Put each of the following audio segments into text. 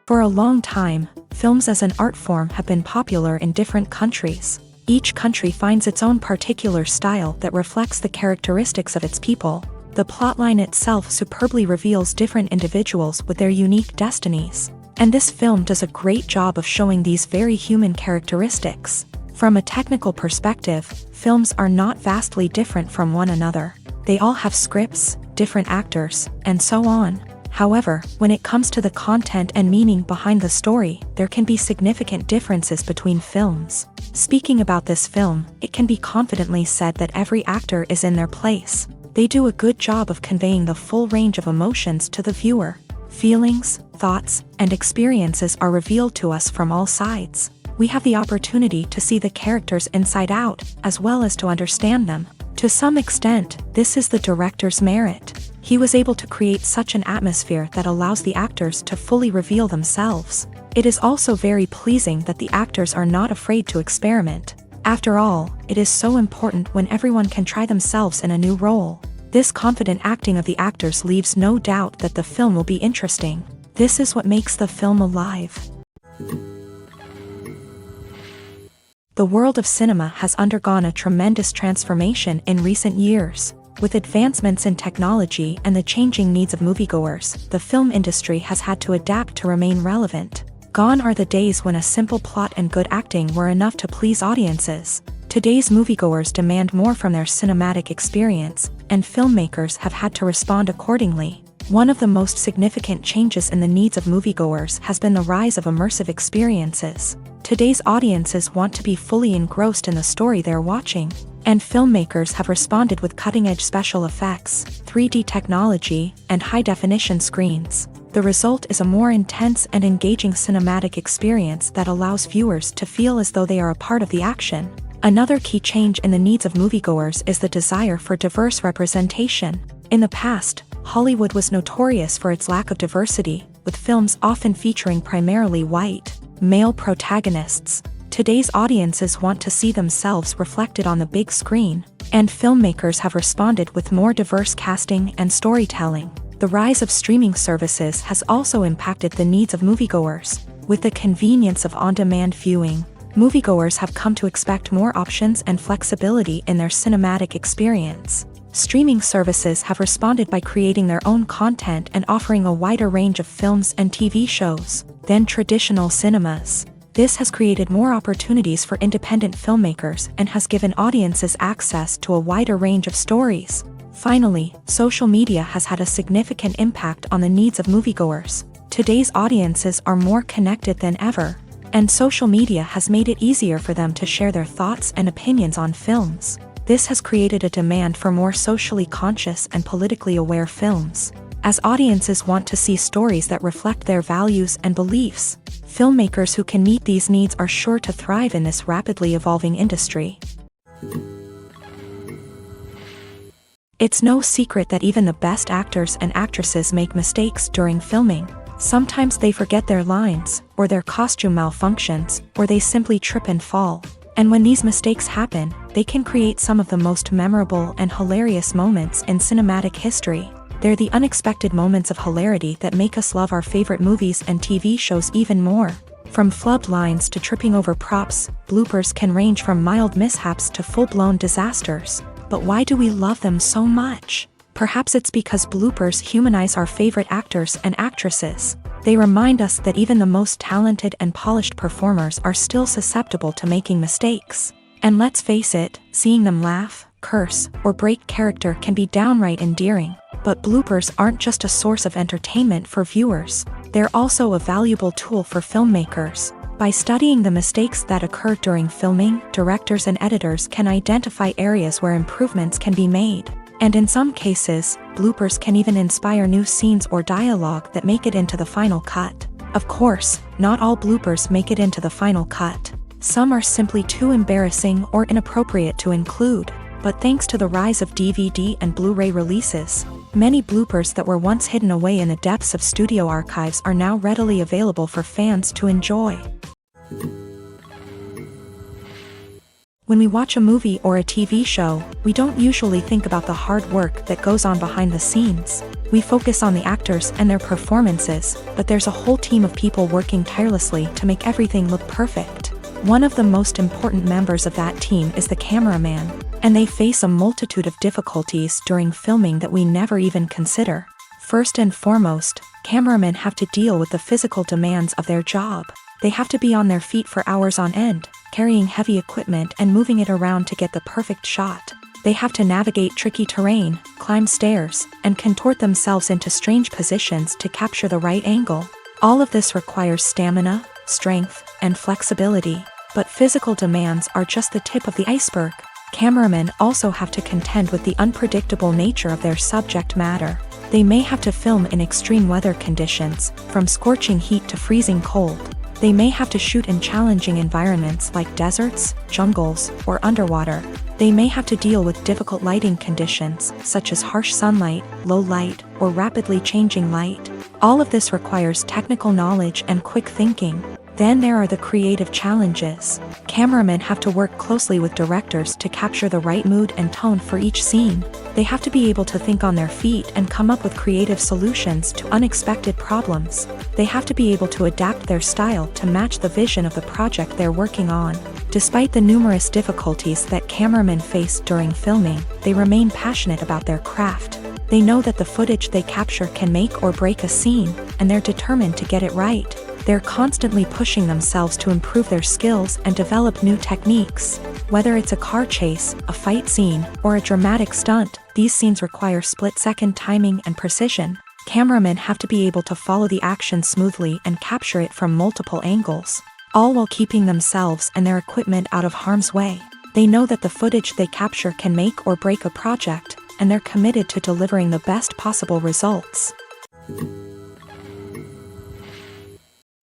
For a long time, films as an art form have been popular in different countries. Each country finds its own particular style that reflects the characteristics of its people. The plotline itself superbly reveals different individuals with their unique destinies. And this film does a great job of showing these very human characteristics. From a technical perspective, films are not vastly different from one another. They all have scripts, different actors, and so on. However, when it comes to the content and meaning behind the story, there can be significant differences between films. Speaking about this film, it can be confidently said that every actor is in their place. They do a good job of conveying the full range of emotions to the viewer. Feelings, thoughts, and experiences are revealed to us from all sides. We have the opportunity to see the characters inside out, as well as to understand them. To some extent, this is the director's merit. He was able to create such an atmosphere that allows the actors to fully reveal themselves. It is also very pleasing that the actors are not afraid to experiment. After all, it is so important when everyone can try themselves in a new role. This confident acting of the actors leaves no doubt that the film will be interesting. This is what makes the film alive. The world of cinema has undergone a tremendous transformation in recent years. With advancements in technology and the changing needs of moviegoers, the film industry has had to adapt to remain relevant. Gone are the days when a simple plot and good acting were enough to please audiences. Today's moviegoers demand more from their cinematic experience, and filmmakers have had to respond accordingly. One of the most significant changes in the needs of moviegoers has been the rise of immersive experiences. Today's audiences want to be fully engrossed in the story they're watching, and filmmakers have responded with cutting-edge special effects, 3D technology, and high-definition screens. The result is a more intense and engaging cinematic experience that allows viewers to feel as though they are a part of the action. Another key change in the needs of moviegoers is the desire for diverse representation. In the past, Hollywood was notorious for its lack of diversity, with films often featuring primarily white, male protagonists. Today's audiences want to see themselves reflected on the big screen, and filmmakers have responded with more diverse casting and storytelling. The rise of streaming services has also impacted the needs of moviegoers. With the convenience of on-demand viewing, moviegoers have come to expect more options and flexibility in their cinematic experience. Streaming services have responded by creating their own content and offering a wider range of films and TV shows than traditional cinemas. This has created more opportunities for independent filmmakers and has given audiences access to a wider range of stories. Finally, social media has had a significant impact on the needs of moviegoers. Today's audiences are more connected than ever, and social media has made it easier for them to share their thoughts and opinions on films. This has created a demand for more socially conscious and politically aware films. As audiences want to see stories that reflect their values and beliefs, filmmakers who can meet these needs are sure to thrive in this rapidly evolving industry. It's no secret that even the best actors and actresses make mistakes during filming. Sometimes they forget their lines, or their costume malfunctions, or they simply trip and fall. And when these mistakes happen, they can create some of the most memorable and hilarious moments in cinematic history. They're the unexpected moments of hilarity that make us love our favorite movies and TV shows even more. From flubbed lines to tripping over props, bloopers can range from mild mishaps to full-blown disasters. But why do we love them so much? Perhaps it's because bloopers humanize our favorite actors and actresses. They remind us that even the most talented and polished performers are still susceptible to making mistakes. And let's face it, seeing them laugh, curse, or break character can be downright endearing. But bloopers aren't just a source of entertainment for viewers. They're also a valuable tool for filmmakers. By studying the mistakes that occur during filming, directors and editors can identify areas where improvements can be made. And in some cases, bloopers can even inspire new scenes or dialogue that make it into the final cut. Of course, not all bloopers make it into the final cut. Some are simply too embarrassing or inappropriate to include. But thanks to the rise of DVD and Blu-ray releases, many bloopers that were once hidden away in the depths of studio archives are now readily available for fans to enjoy. When we watch a movie or a TV show, we don't usually think about the hard work that goes on behind the scenes. We focus on the actors and their performances, but there's a whole team of people working tirelessly to make everything look perfect. One of the most important members of that team is the cameraman, and they face a multitude of difficulties during filming that we never even consider. First and foremost, cameramen have to deal with the physical demands of their job. They have to be on their feet for hours on end, carrying heavy equipment and moving it around to get the perfect shot. They have to navigate tricky terrain, climb stairs, and contort themselves into strange positions to capture the right angle. All of this requires stamina, strength, and flexibility. But physical demands are just the tip of the iceberg. Cameramen also have to contend with the unpredictable nature of their subject matter. They may have to film in extreme weather conditions, from scorching heat to freezing cold. They may have to shoot in challenging environments like deserts, jungles, or underwater. They may have to deal with difficult lighting conditions, such as harsh sunlight, low light, or rapidly changing light. All of this requires technical knowledge and quick thinking. Then there are the creative challenges. Cameramen have to work closely with directors to capture the right mood and tone for each scene. They have to be able to think on their feet and come up with creative solutions to unexpected problems. They have to be able to adapt their style to match the vision of the project they're working on. Despite the numerous difficulties that cameramen face during filming, they remain passionate about their craft. They know that the footage they capture can make or break a scene, and they're determined to get it right. They're constantly pushing themselves to improve their skills and develop new techniques. Whether it's a car chase, a fight scene, or a dramatic stunt, these scenes require split-second timing and precision. Cameramen have to be able to follow the action smoothly and capture it from multiple angles, all while keeping themselves and their equipment out of harm's way. They know that the footage they capture can make or break a project, and they're committed to delivering the best possible results.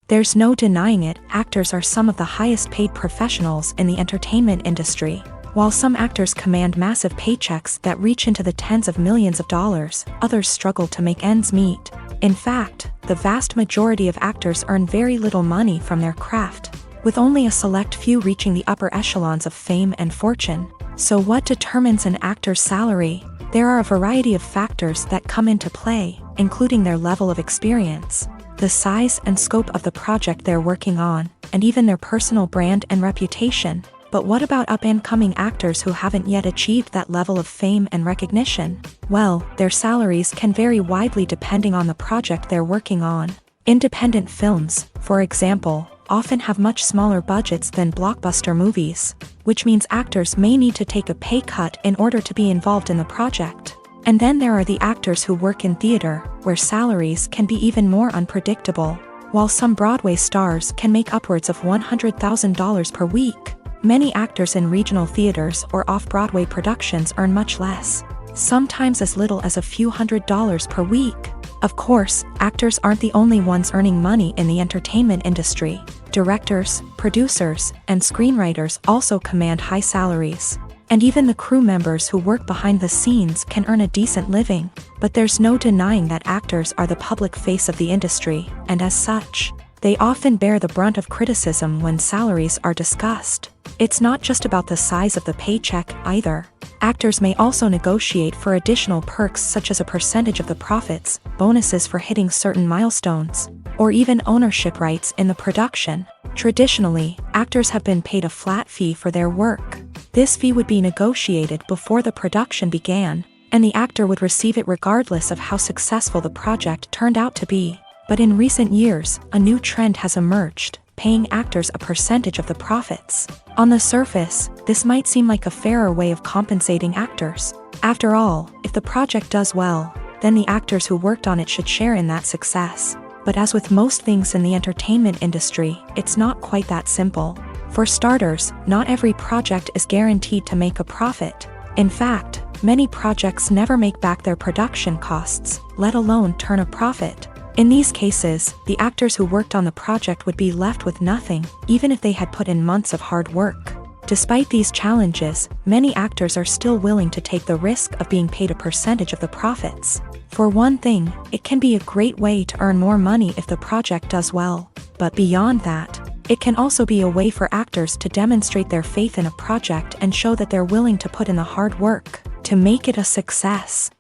There's no denying it, actors are some of the highest paid professionals in the entertainment industry. While some actors command massive paychecks that reach into the tens of millions of dollars, others struggle to make ends meet. In fact, the vast majority of actors earn very little money from their craft, with only a select few reaching the upper echelons of fame and fortune. So what determines an actor's salary? There are a variety of factors that come into play, including their level of experience, the size and scope of the project they're working on, and even their personal brand and reputation. But what about up-and-coming actors who haven't yet achieved that level of fame and recognition? Well, their salaries can vary widely depending on the project they're working on. Independent films, for example, often have much smaller budgets than blockbuster movies, which means actors may need to take a pay cut in order to be involved in the project. And then there are the actors who work in theater, where salaries can be even more unpredictable. While some Broadway stars can make upwards of $100,000 per week, many actors in regional theaters or off-Broadway productions earn much less, sometimes as little as a few $100s per week. Of course, actors aren't the only ones earning money in the entertainment industry. Directors, producers, and screenwriters also command high salaries. And even the crew members who work behind the scenes can earn a decent living. But there's no denying that actors are the public face of the industry, and as such, they often bear the brunt of criticism when salaries are discussed. It's not just about the size of the paycheck either. Actors may also negotiate for additional perks such as a percentage of the profits, bonuses for hitting certain milestones, or even ownership rights in the production. Traditionally, actors have been paid a flat fee for their work. This fee would be negotiated before the production began, and the actor would receive it regardless of how successful the project turned out to be. But in recent years, a new trend has emerged, paying actors a percentage of the profits. On the surface, this might seem like a fairer way of compensating actors. After all, if the project does well, then the actors who worked on it should share in that success. But as with most things in the entertainment industry, it's not quite that simple. For starters, not every project is guaranteed to make a profit. In fact, many projects never make back their production costs, let alone turn a profit. In these cases, the actors who worked on the project would be left with nothing, even if they had put in months of hard work. Despite these challenges, many actors are still willing to take the risk of being paid a percentage of the profits. For one thing, it can be a great way to earn more money if the project does well. But beyond that, It can also be a way for actors to demonstrate their faith in a project and show that they're willing to put in the hard work to make it a success.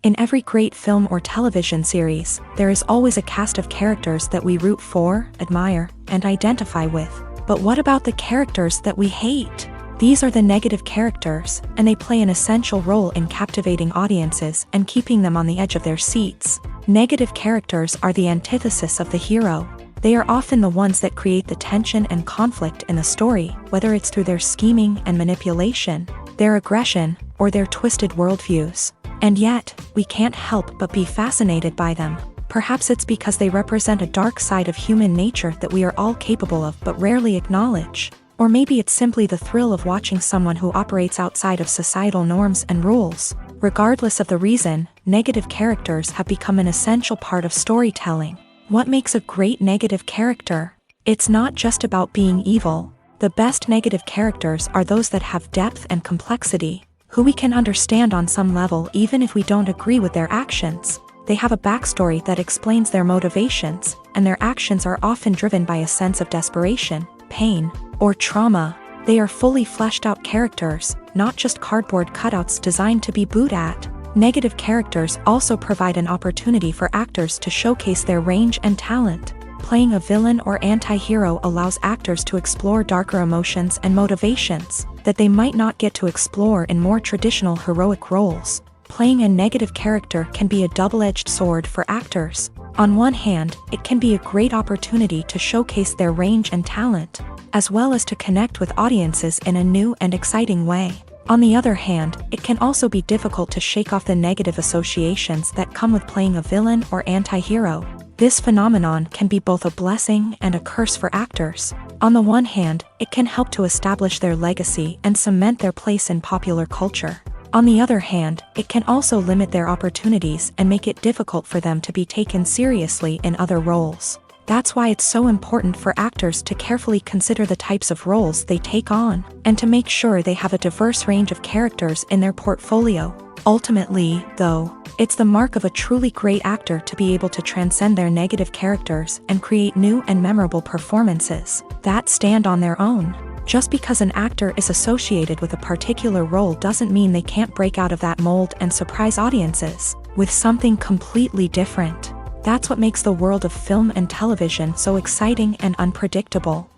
In every great film or television series, there is always a cast of characters that we root for, admire, and identify with. But what about the characters that we hate? These are the negative characters, and they play an essential role in captivating audiences and keeping them on the edge of their seats. Negative characters are the antithesis of the hero. They are often the ones that create the tension and conflict in the story, whether it's through their scheming and manipulation, their aggression, or their twisted worldviews. And yet, we can't help but be fascinated by them. Perhaps it's because they represent a dark side of human nature that we are all capable of but rarely acknowledge. Or maybe it's simply the thrill of watching someone who operates outside of societal norms and rules. Regardless of the reason, negative characters have become an essential part of storytelling. What makes a great negative character? It's not just about being evil. The best negative characters are those that have depth and complexity, who we can understand on some level even if we don't agree with their actions. They have a backstory that explains their motivations, and their actions are often driven by a sense of desperation, pain, or trauma. They are fully fleshed out characters, not just cardboard cutouts designed to be booed at. Negative characters also provide an opportunity for actors to showcase their range and talent. Playing a villain or anti-hero allows actors to explore darker emotions and motivations that they might not get to explore in more traditional heroic roles. Playing a negative character can be a double-edged sword for actors. On one hand, it can be a great opportunity to showcase their range and talent, as well as to connect with audiences in a new and exciting way. On the other hand, it can also be difficult to shake off the negative associations that come with playing a villain or anti-hero. This phenomenon can be both a blessing and a curse for actors. On the one hand, it can help to establish their legacy and cement their place in popular culture. On the other hand, it can also limit their opportunities and make it difficult for them to be taken seriously in other roles. That's why it's so important for actors to carefully consider the types of roles they take on, and to make sure they have a diverse range of characters in their portfolio. Ultimately, though, it's the mark of a truly great actor to be able to transcend their negative characters and create new and memorable performances that stand on their own. Just because an actor is associated with a particular role doesn't mean they can't break out of that mold and surprise audiences with something completely different. That's what makes the world of film and television so exciting and unpredictable.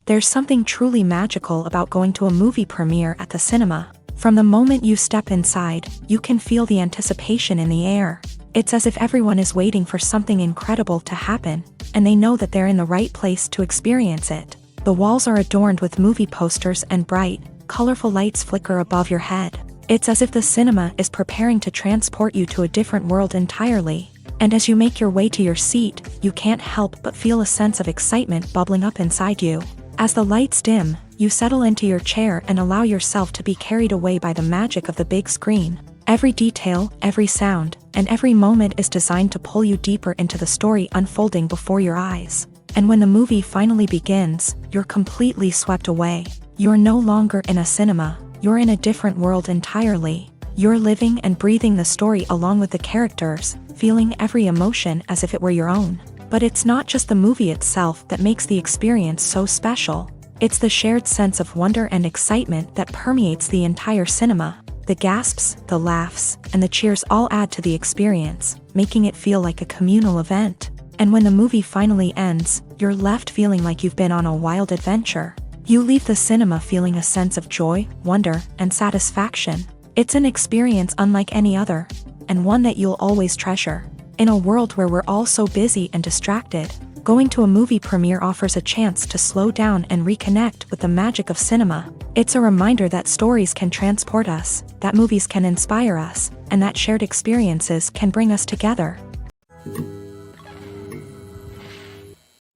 There's something truly magical about going to a movie premiere at the cinema. From the moment you step inside, you can feel the anticipation in the air. It's as if everyone is waiting for something incredible to happen, and they know that they're in the right place to experience it. The walls are adorned with movie posters and bright, colorful lights flicker above your head. It's as if the cinema is preparing to transport you to a different world entirely. And as you make your way to your seat, you can't help but feel a sense of excitement bubbling up inside you. As the lights dim, you settle into your chair and allow yourself to be carried away by the magic of the big screen. Every detail, every sound, and every moment is designed to pull you deeper into the story unfolding before your eyes. And when the movie finally begins, you're completely swept away. You're no longer in a cinema, you're in a different world entirely. You're living and breathing the story along with the characters, feeling every emotion as if it were your own. But it's not just the movie itself that makes the experience so special. It's the shared sense of wonder and excitement that permeates the entire cinema. The gasps, the laughs, and the cheers all add to the experience, making it feel like a communal event. And when the movie finally ends, you're left feeling like you've been on a wild adventure. You leave the cinema feeling a sense of joy, wonder, and satisfaction. It's an experience unlike any other, and one that you'll always treasure. In a world where we're all so busy and distracted, going to a movie premiere offers a chance to slow down and reconnect with the magic of cinema. It's a reminder that stories can transport us, that movies can inspire us, and that shared experiences can bring us together.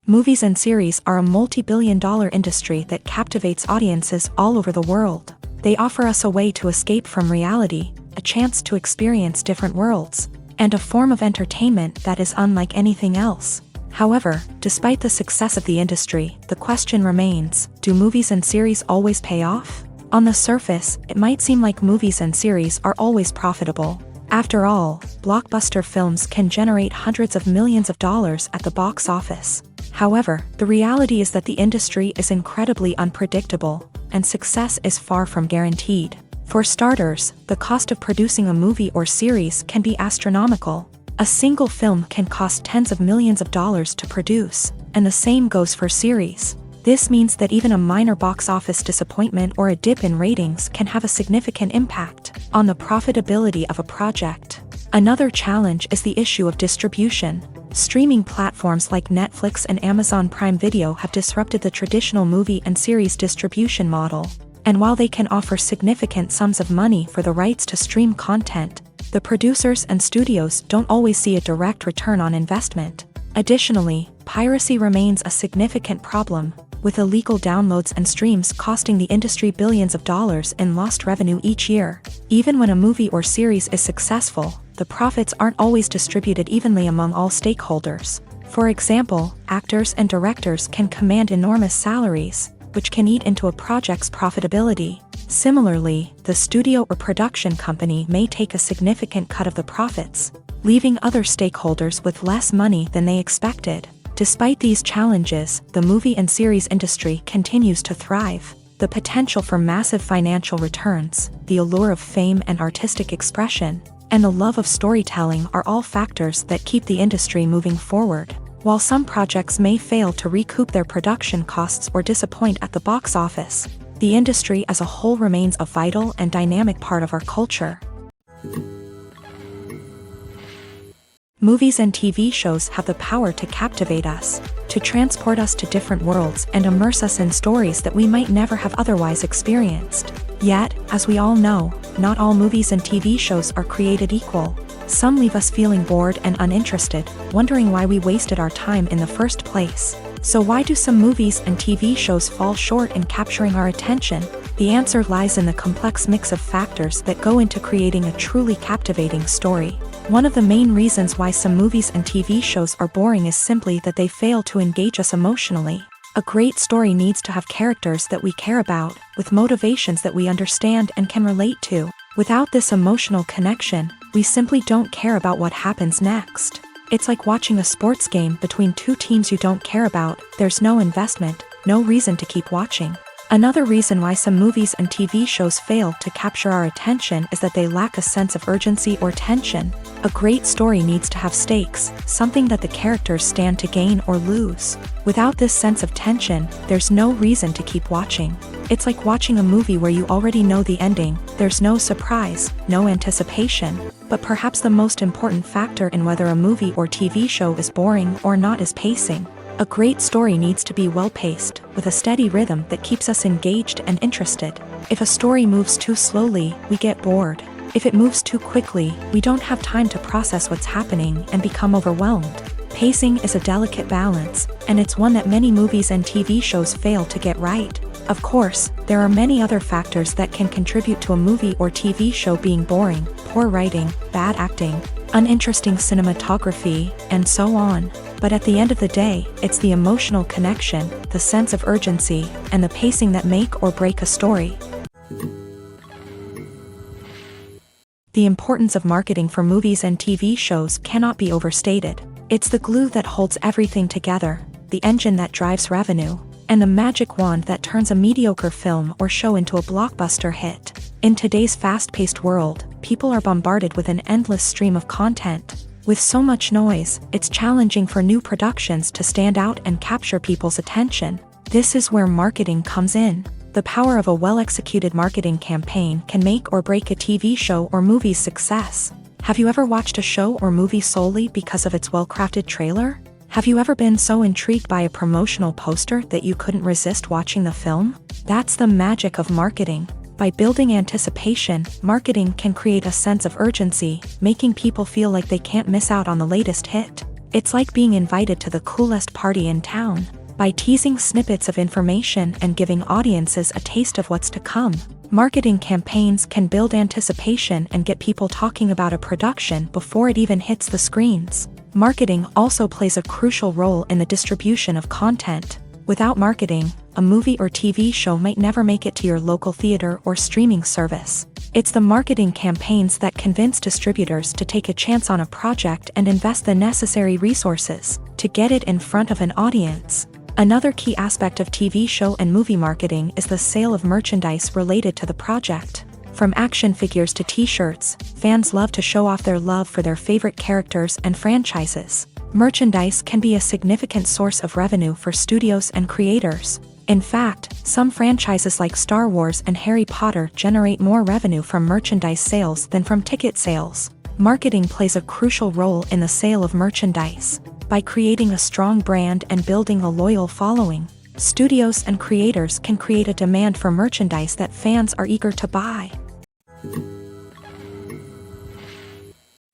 Movies and series are a multi-billion-dollar industry that captivates audiences all over the world. They offer us a way to escape from reality, a chance to experience different worlds, and a form of entertainment that is unlike anything else. However, despite the success of the industry, the question remains, do movies and series always pay off? On the surface, it might seem like movies and series are always profitable. After all, blockbuster films can generate hundreds of millions of dollars at the box office. However, the reality is that the industry is incredibly unpredictable, and success is far from guaranteed. For starters, the cost of producing a movie or series can be astronomical. A single film can cost tens of millions of dollars to produce, and the same goes for series. This means that even a minor box office disappointment or a dip in ratings can have a significant impact on the profitability of a project. Another challenge is the issue of distribution. Streaming platforms like Netflix and Amazon Prime Video have disrupted the traditional movie and series distribution model. And while they can offer significant sums of money for the rights to stream content, the producers and studios don't always see a direct return on investment. Additionally, piracy remains a significant problem, with illegal downloads and streams costing the industry billions of dollars in lost revenue each year. Even when a movie or series is successful, the profits aren't always distributed evenly among all stakeholders. For example, actors and directors can command enormous salaries, which can eat into a project's profitability. Similarly, the studio or production company may take a significant cut of the profits, leaving other stakeholders with less money than they expected. Despite these challenges, the movie and series industry continues to thrive. The potential for massive financial returns, the allure of fame and artistic expression, and the love of storytelling are all factors that keep the industry moving forward. While some projects may fail to recoup their production costs or disappoint at the box office, the industry as a whole remains a vital and dynamic part of our culture. Movies and TV shows have the power to captivate us, to transport us to different worlds and immerse us in stories that we might never have otherwise experienced. Yet, as we all know, not all movies and TV shows are created equal. Some leave us feeling bored and uninterested, wondering why we wasted our time in the first place. So why do some movies and TV shows fall short in capturing our attention? The answer lies in the complex mix of factors that go into creating a truly captivating story. One of the main reasons why some movies and TV shows are boring is simply that they fail to engage us emotionally. A great story needs to have characters that we care about, with motivations that we understand and can relate to. Without this emotional connection, we simply don't care about what happens next. It's like watching a sports game between two teams you don't care about. There's no investment, no reason to keep watching. Another reason why some movies and TV shows fail to capture our attention is that they lack a sense of urgency or tension. A great story needs to have stakes, something that the characters stand to gain or lose. Without this sense of tension, there's no reason to keep watching. It's like watching a movie where you already know the ending. There's no surprise, no anticipation. But perhaps the most important factor in whether a movie or TV show is boring or not is pacing. A great story needs to be well-paced, with a steady rhythm that keeps us engaged and interested. If a story moves too slowly, we get bored. If it moves too quickly, we don't have time to process what's happening and become overwhelmed. Pacing is a delicate balance, and it's one that many movies and TV shows fail to get right. Of course, there are many other factors that can contribute to a movie or TV show being boring: poor writing, bad acting, uninteresting cinematography, and so on. But at the end of the day, it's the emotional connection, the sense of urgency, and the pacing that make or break a story. The importance of marketing for movies and TV shows cannot be overstated. It's the glue that holds everything together, the engine that drives revenue, and the magic wand that turns a mediocre film or show into a blockbuster hit. In today's fast-paced world, people are bombarded with an endless stream of content. With so much noise, it's challenging for new productions to stand out and capture people's attention. This is where marketing comes in. The power of a well-executed marketing campaign can make or break a TV show or movie's success. Have you ever watched a show or movie solely because of its well-crafted trailer? Have you ever been so intrigued by a promotional poster that you couldn't resist watching the film? That's the magic of marketing. By building anticipation, marketing can create a sense of urgency, making people feel like they can't miss out on the latest hit. It's like being invited to the coolest party in town. By teasing snippets of information and giving audiences a taste of what's to come, marketing campaigns can build anticipation and get people talking about a production before it even hits the screens. Marketing also plays a crucial role in the distribution of content. Without marketing, a movie or TV show might never make it to your local theater or streaming service. It's the marketing campaigns that convince distributors to take a chance on a project and invest the necessary resources to get it in front of an audience. Another key aspect of TV show and movie marketing is the sale of merchandise related to the project. From action figures to t-shirts, fans love to show off their love for their favorite characters and franchises. Merchandise can be a significant source of revenue for studios and creators. In fact, some franchises like Star Wars and Harry Potter generate more revenue from merchandise sales than from ticket sales. Marketing plays a crucial role in the sale of merchandise. By creating a strong brand and building a loyal following, studios and creators can create a demand for merchandise that fans are eager to buy.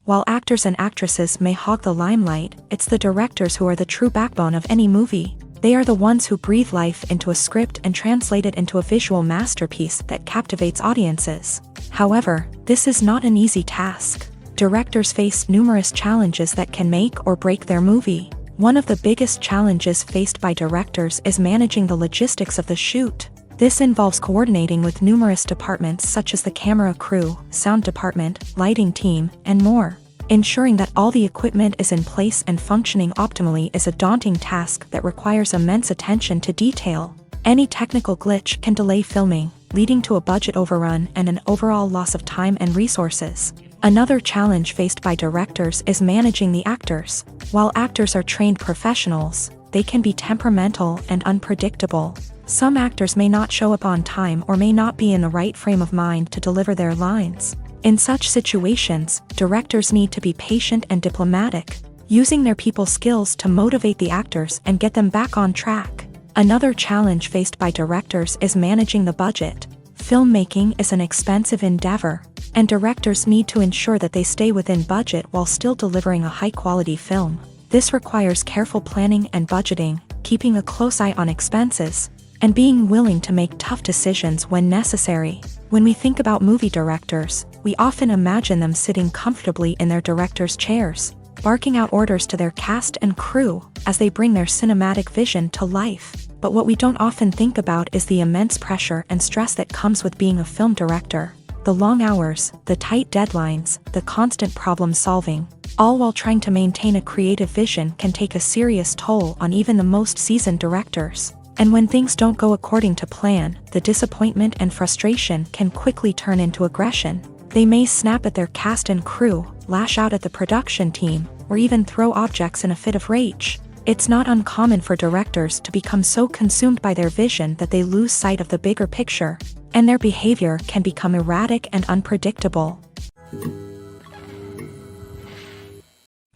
While actors and actresses may hog the limelight, it's the directors who are the true backbone of any movie. They are the ones who breathe life into a script and translate it into a visual masterpiece that captivates audiences. However, this is not an easy task. Directors face numerous challenges that can make or break their movie. One of the biggest challenges faced by directors is managing the logistics of the shoot. This involves coordinating with numerous departments such as the camera crew, sound department, lighting team, and more. Ensuring that all the equipment is in place and functioning optimally is a daunting task that requires immense attention to detail. Any technical glitch can delay filming, leading to a budget overrun and an overall loss of time and resources. Another challenge faced by directors is managing the actors. While actors are trained professionals, they can be temperamental and unpredictable. Some actors may not show up on time or may not be in the right frame of mind to deliver their lines. In such situations, directors need to be patient and diplomatic, using their people skills to motivate the actors and get them back on track. Another challenge faced by directors is managing the budget. Filmmaking is an expensive endeavor, and directors need to ensure that they stay within budget while still delivering a high-quality film. This requires careful planning and budgeting, keeping a close eye on expenses, and being willing to make tough decisions when necessary. When we think about movie directors, we often imagine them sitting comfortably in their director's chairs, barking out orders to their cast and crew as they bring their cinematic vision to life. But what we don't often think about is the immense pressure and stress that comes with being a film director. The long hours, the tight deadlines, the constant problem solving, all while trying to maintain a creative vision can take a serious toll on even the most seasoned directors. And when things don't go according to plan, the disappointment and frustration can quickly turn into aggression. They may snap at their cast and crew, lash out at the production team, or even throw objects in a fit of rage. It's not uncommon for directors to become so consumed by their vision that they lose sight of the bigger picture, and their behavior can become erratic and unpredictable.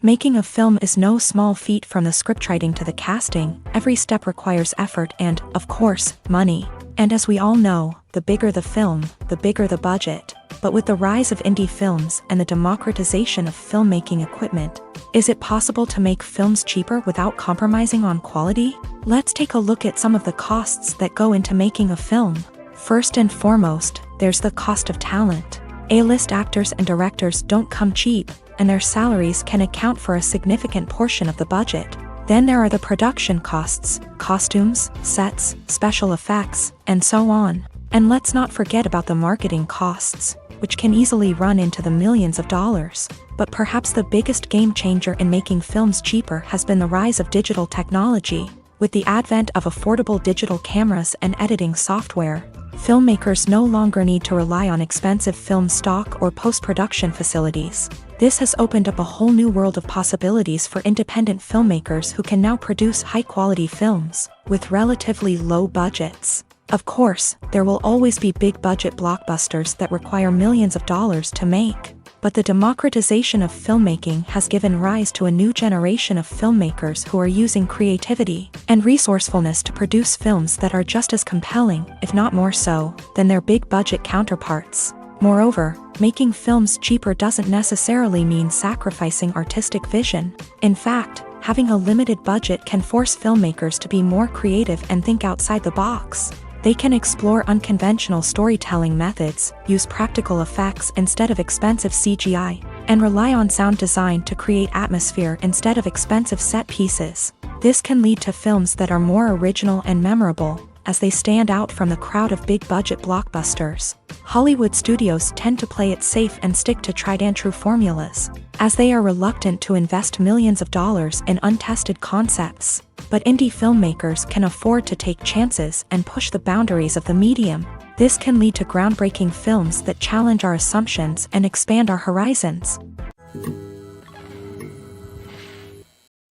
Making a film is no small feat. From the scriptwriting to the casting, every step requires effort and, of course, money. And as we all know, the bigger the film, the bigger the budget. But with the rise of indie films and the democratization of filmmaking equipment, is it possible to make films cheaper without compromising on quality? Let's take a look at some of the costs that go into making a film. First and foremost, there's the cost of talent. A-list actors and directors don't come cheap, and their salaries can account for a significant portion of the budget. Then there are the production costs, costumes, sets, special effects, and so on. And let's not forget about the marketing costs, which can easily run into the millions of dollars. But perhaps the biggest game changer in making films cheaper has been the rise of digital technology. With the advent of affordable digital cameras and editing software, filmmakers no longer need to rely on expensive film stock or post-production facilities. This has opened up a whole new world of possibilities for independent filmmakers who can now produce high-quality films with relatively low budgets. Of course, there will always be big-budget blockbusters that require millions of dollars to make. But the democratization of filmmaking has given rise to a new generation of filmmakers who are using creativity and resourcefulness to produce films that are just as compelling, if not more so, than their big-budget counterparts. Moreover, making films cheaper doesn't necessarily mean sacrificing artistic vision. In fact, having a limited budget can force filmmakers to be more creative and think outside the box. They can explore unconventional storytelling methods, use practical effects instead of expensive CGI, and rely on sound design to create atmosphere instead of expensive set pieces. This can lead to films that are more original and memorable, as they stand out from the crowd of big-budget blockbusters. Hollywood studios tend to play it safe and stick to tried-and-true formulas, as they are reluctant to invest millions of dollars in untested concepts. But indie filmmakers can afford to take chances and push the boundaries of the medium. This can lead to groundbreaking films that challenge our assumptions and expand our horizons.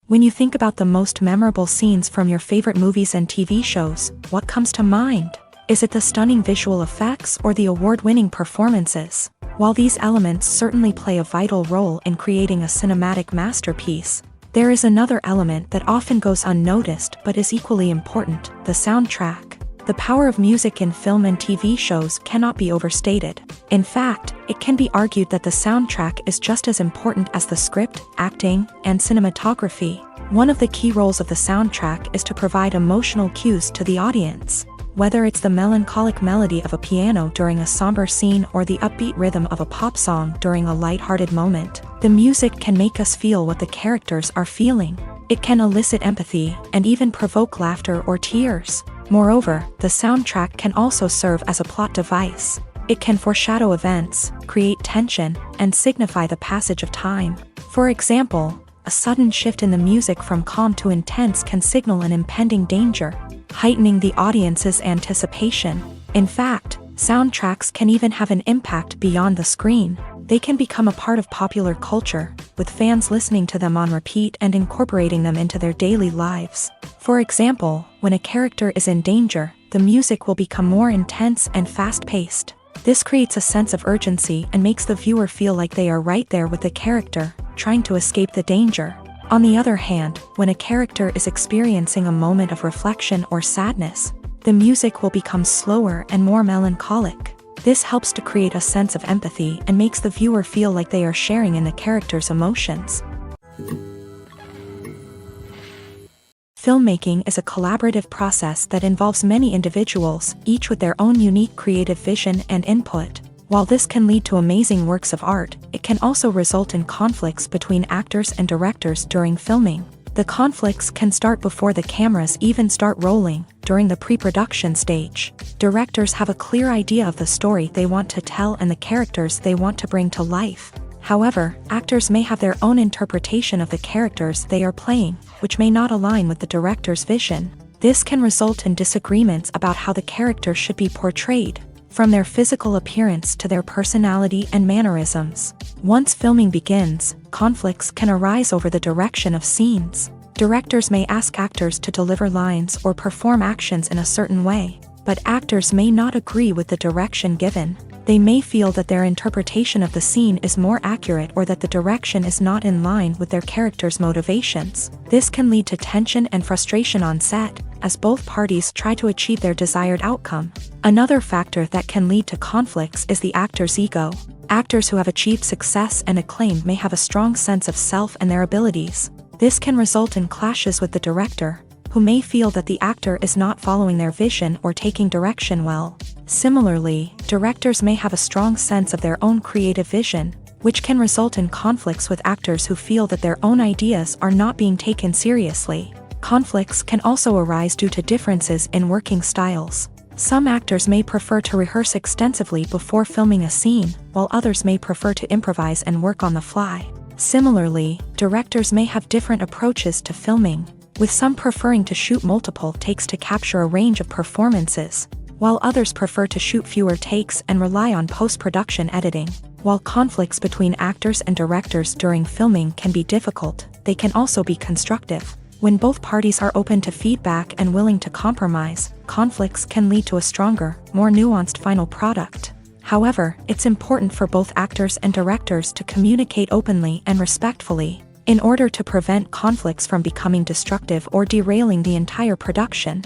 When you think about the most memorable scenes from your favorite movies and TV shows, what comes to mind? Is it the stunning visual effects or the award-winning performances? While these elements certainly play a vital role in creating a cinematic masterpiece, there is another element that often goes unnoticed but is equally important: the soundtrack. The power of music in film and TV shows cannot be overstated. In fact, it can be argued that the soundtrack is just as important as the script, acting, and cinematography. One of the key roles of the soundtrack is to provide emotional cues to the audience. Whether it's the melancholic melody of a piano during a somber scene or the upbeat rhythm of a pop song during a lighthearted moment, the music can make us feel what the characters are feeling. It can elicit empathy and even provoke laughter or tears. Moreover, the soundtrack can also serve as a plot device. It can foreshadow events, create tension, and signify the passage of time. For example, a sudden shift in the music from calm to intense can signal an impending danger, heightening the audience's anticipation. In fact, soundtracks can even have an impact beyond the screen. They can become a part of popular culture, with fans listening to them on repeat and incorporating them into their daily lives. For example, when a character is in danger, the music will become more intense and fast-paced. This creates a sense of urgency and makes the viewer feel like they are right there with the character, trying to escape the danger. On the other hand, when a character is experiencing a moment of reflection or sadness, the music will become slower and more melancholic. This helps to create a sense of empathy and makes the viewer feel like they are sharing in the character's emotions. Filmmaking is a collaborative process that involves many individuals, each with their own unique creative vision and input. While this can lead to amazing works of art, it can also result in conflicts between actors and directors during filming. The conflicts can start before the cameras even start rolling, during the pre-production stage. Directors have a clear idea of the story they want to tell and the characters they want to bring to life. However, actors may have their own interpretation of the characters they are playing, which may not align with the director's vision. This can result in disagreements about how the character should be portrayed, from their physical appearance to their personality and mannerisms. Once filming begins, conflicts can arise over the direction of scenes. Directors may ask actors to deliver lines or perform actions in a certain way, but actors may not agree with the direction given. They may feel that their interpretation of the scene is more accurate or that the direction is not in line with their character's motivations. This can lead to tension and frustration on set, as both parties try to achieve their desired outcome. Another factor that can lead to conflicts is the actor's ego. Actors who have achieved success and acclaim may have a strong sense of self and their abilities. This can result in clashes with the director, who may feel that the actor is not following their vision or taking direction well. Similarly, directors may have a strong sense of their own creative vision, which can result in conflicts with actors who feel that their own ideas are not being taken seriously. Conflicts can also arise due to differences in working styles. Some actors may prefer to rehearse extensively before filming a scene, while others may prefer to improvise and work on the fly. Similarly, directors may have different approaches to filming, with some preferring to shoot multiple takes to capture a range of performances, while others prefer to shoot fewer takes and rely on post-production editing. While conflicts between actors and directors during filming can be difficult, they can also be constructive. When both parties are open to feedback and willing to compromise, conflicts can lead to a stronger, more nuanced final product. However, it's important for both actors and directors to communicate openly and respectfully, in order to prevent conflicts from becoming destructive or derailing the entire production.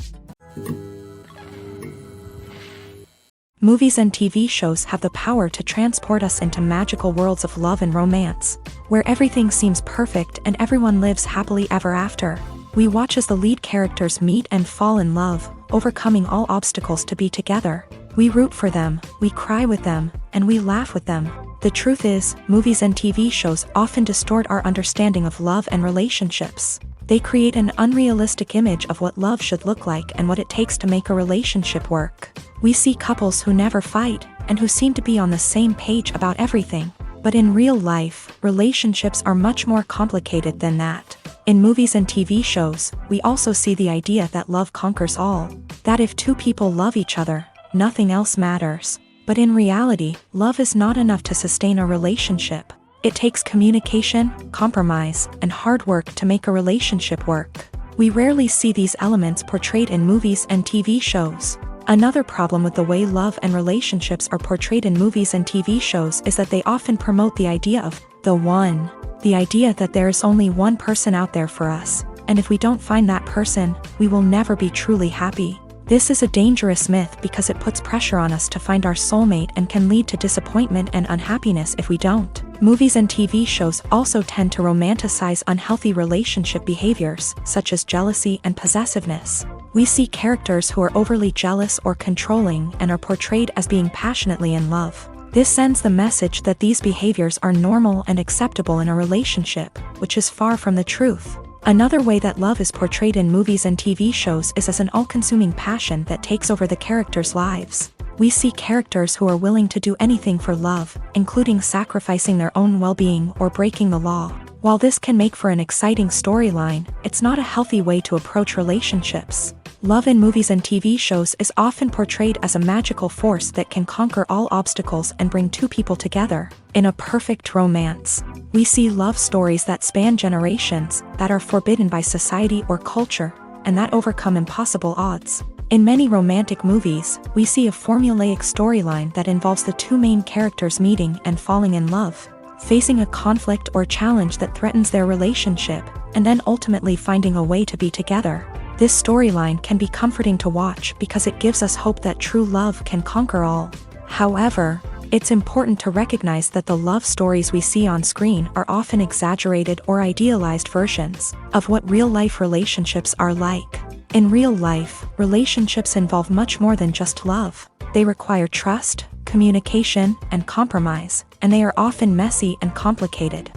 Movies and TV shows have the power to transport us into magical worlds of love and romance, where everything seems perfect and everyone lives happily ever after. We watch as the lead characters meet and fall in love, overcoming all obstacles to be together. We root for them, we cry with them, and we laugh with them. The truth is, movies and TV shows often distort our understanding of love and relationships. They create an unrealistic image of what love should look like and what it takes to make a relationship work. We see couples who never fight, and who seem to be on the same page about everything. But in real life, relationships are much more complicated than that. In movies and TV shows, we also see the idea that love conquers all. That if two people love each other, nothing else matters. But in reality, love is not enough to sustain a relationship. It takes communication, compromise, and hard work to make a relationship work. We rarely see these elements portrayed in movies and TV shows. Another problem with the way love and relationships are portrayed in movies and TV shows is that they often promote the idea of the one. The idea that there is only one person out there for us, and if we don't find that person, we will never be truly happy. This is a dangerous myth because it puts pressure on us to find our soulmate and can lead to disappointment and unhappiness if we don't. Movies and TV shows also tend to romanticize unhealthy relationship behaviors, such as jealousy and possessiveness. We see characters who are overly jealous or controlling and are portrayed as being passionately in love. This sends the message that these behaviors are normal and acceptable in a relationship, which is far from the truth. Another way that love is portrayed in movies and TV shows is as an all-consuming passion that takes over the characters' lives. We see characters who are willing to do anything for love, including sacrificing their own well-being or breaking the law. While this can make for an exciting storyline, it's not a healthy way to approach relationships. Love in movies and TV shows is often portrayed as a magical force that can conquer all obstacles and bring two people together. In a perfect romance, we see love stories that span generations, that are forbidden by society or culture, and that overcome impossible odds. In many romantic movies, we see a formulaic storyline that involves the two main characters meeting and falling in love, facing a conflict or challenge that threatens their relationship, and then ultimately finding a way to be together. This storyline can be comforting to watch because it gives us hope that true love can conquer all. However, it's important to recognize that the love stories we see on screen are often exaggerated or idealized versions of what real-life relationships are like. In real life, relationships involve much more than just love. They require trust, communication, and compromise, and they are often messy and complicated.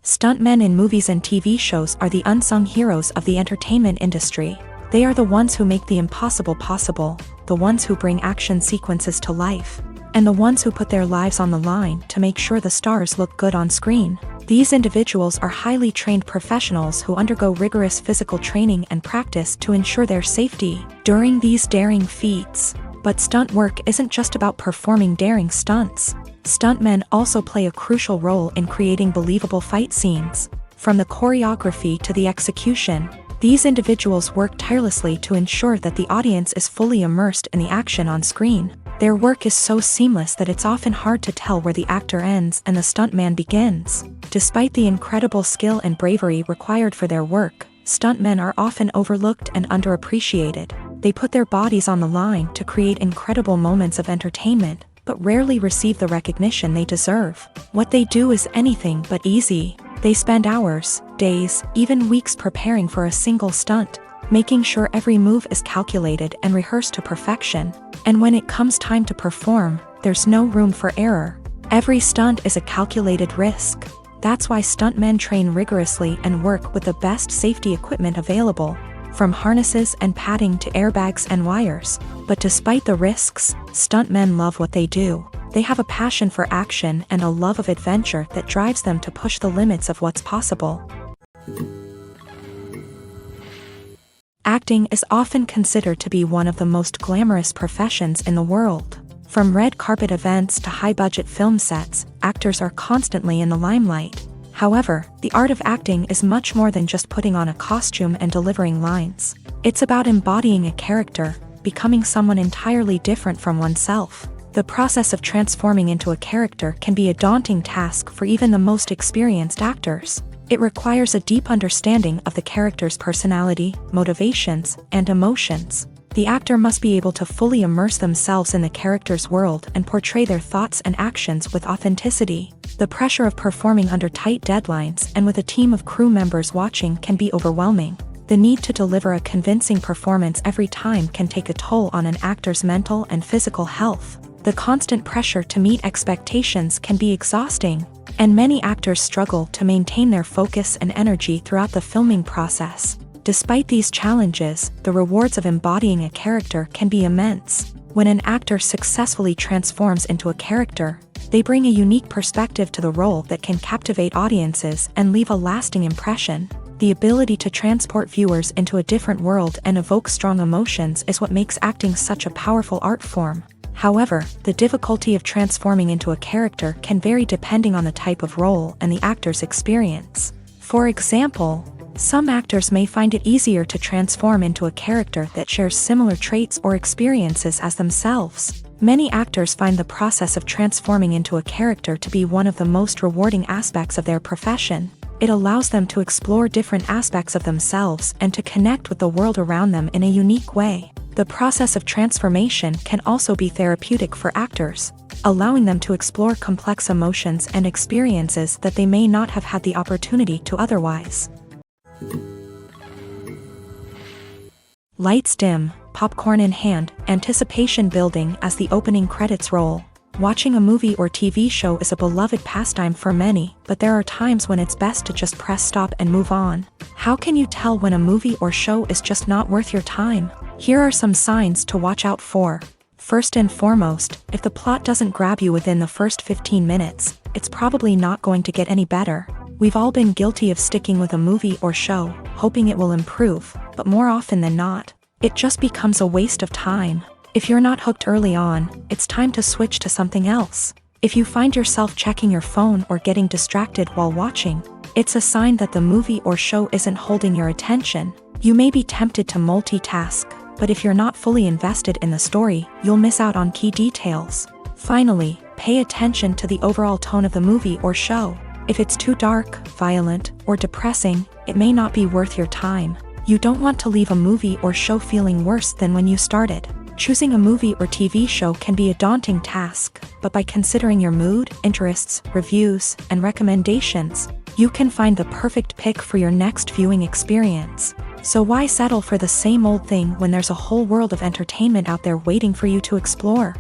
Stuntmen in movies and TV shows are the unsung heroes of the entertainment industry. They are the ones who make the impossible possible, the ones who bring action sequences to life, and the ones who put their lives on the line to make sure the stars look good on screen. These individuals are highly trained professionals who undergo rigorous physical training and practice to ensure their safety during these daring feats. But stunt work isn't just about performing daring stunts. Stuntmen also play a crucial role in creating believable fight scenes. From the choreography to the execution, these individuals work tirelessly to ensure that the audience is fully immersed in the action on screen. Their work is so seamless that it's often hard to tell where the actor ends and the stuntman begins. Despite the incredible skill and bravery required for their work, stuntmen are often overlooked and underappreciated. They put their bodies on the line to create incredible moments of entertainment, but rarely receive the recognition they deserve. What they do is anything but easy. They spend hours, days, even weeks preparing for a single stunt, making sure every move is calculated and rehearsed to perfection. And when it comes time to perform, there's no room for error. Every stunt is a calculated risk. That's why stuntmen train rigorously and work with the best safety equipment available, from harnesses and padding to airbags and wires. But despite the risks, stuntmen love what they do. They have a passion for action and a love of adventure that drives them to push the limits of what's possible. Acting is often considered to be one of the most glamorous professions in the world. From red carpet events to high-budget film sets, actors are constantly in the limelight. However, the art of acting is much more than just putting on a costume and delivering lines. It's about embodying a character, becoming someone entirely different from oneself. The process of transforming into a character can be a daunting task for even the most experienced actors. It requires a deep understanding of the character's personality, motivations, and emotions. The actor must be able to fully immerse themselves in the character's world and portray their thoughts and actions with authenticity. The pressure of performing under tight deadlines and with a team of crew members watching can be overwhelming. The need to deliver a convincing performance every time can take a toll on an actor's mental and physical health. The constant pressure to meet expectations can be exhausting. and many actors struggle to maintain their focus and energy throughout the filming process. Despite these challenges, the rewards of embodying a character can be immense. When an actor successfully transforms into a character, they bring a unique perspective to the role that can captivate audiences and leave a lasting impression. The ability to transport viewers into a different world and evoke strong emotions is what makes acting such a powerful art form. However, the difficulty of transforming into a character can vary depending on the type of role and the actor's experience. For example, some actors may find it easier to transform into a character that shares similar traits or experiences as themselves. Many actors find the process of transforming into a character to be one of the most rewarding aspects of their profession. It allows them to explore different aspects of themselves and to connect with the world around them in a unique way. The process of transformation can also be therapeutic for actors, allowing them to explore complex emotions and experiences that they may not have had the opportunity to otherwise. Lights dim, popcorn in hand, anticipation building as the opening credits roll. Watching a movie or TV show is a beloved pastime for many, but there are times when it's best to just press stop and move on. How can you tell when a movie or show is just not worth your time? Here are some signs to watch out for. First and foremost, if the plot doesn't grab you within the first 15 minutes, it's probably not going to get any better. We've all been guilty of sticking with a movie or show, hoping it will improve, but more often than not, it just becomes a waste of time. If you're not hooked early on, it's time to switch to something else. If you find yourself checking your phone or getting distracted while watching, it's a sign that the movie or show isn't holding your attention. You may be tempted to multitask, but if you're not fully invested in the story, you'll miss out on key details. Finally, pay attention to the overall tone of the movie or show. If it's too dark, violent, or depressing, it may not be worth your time. You don't want to leave a movie or show feeling worse than when you started. Choosing a movie or TV show can be a daunting task, but by considering your mood, interests, reviews, and recommendations, you can find the perfect pick for your next viewing experience. So why settle for the same old thing when there's a whole world of entertainment out there waiting for you to explore?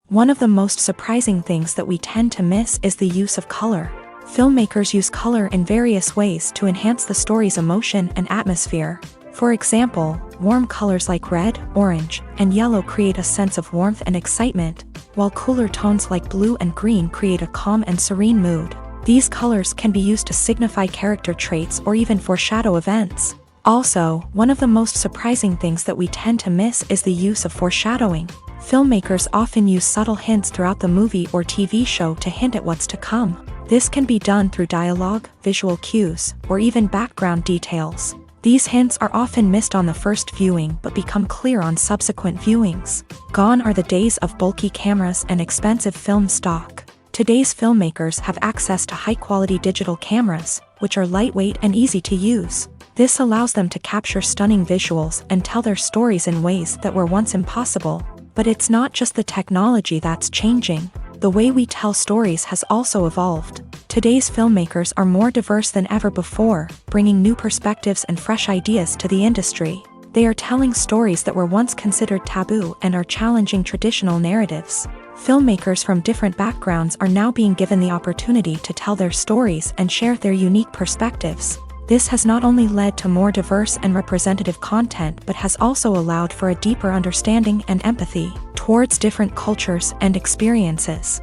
One of the most surprising things that we tend to miss is the use of color. Filmmakers use color in various ways to enhance the story's emotion and atmosphere. For example, warm colors like red, orange, and yellow create a sense of warmth and excitement, while cooler tones like blue and green create a calm and serene mood. These colors can be used to signify character traits or even foreshadow events. Also, one of the most surprising things that we tend to miss is the use of foreshadowing. Filmmakers often use subtle hints throughout the movie or TV show to hint at what's to come. This can be done through dialogue, visual cues, or even background details. These hints are often missed on the first viewing but become clear on subsequent viewings. Gone are the days of bulky cameras and expensive film stock. Today's filmmakers have access to high-quality digital cameras, which are lightweight and easy to use. This allows them to capture stunning visuals and tell their stories in ways that were once impossible. But it's not just the technology that's changing. The way we tell stories has also evolved. Today's filmmakers are more diverse than ever before, bringing new perspectives and fresh ideas to the industry. They are telling stories that were once considered taboo and are challenging traditional narratives. Filmmakers from different backgrounds are now being given the opportunity to tell their stories and share their unique perspectives. This has not only led to more diverse and representative content but has also allowed for a deeper understanding and empathy towards different cultures and experiences.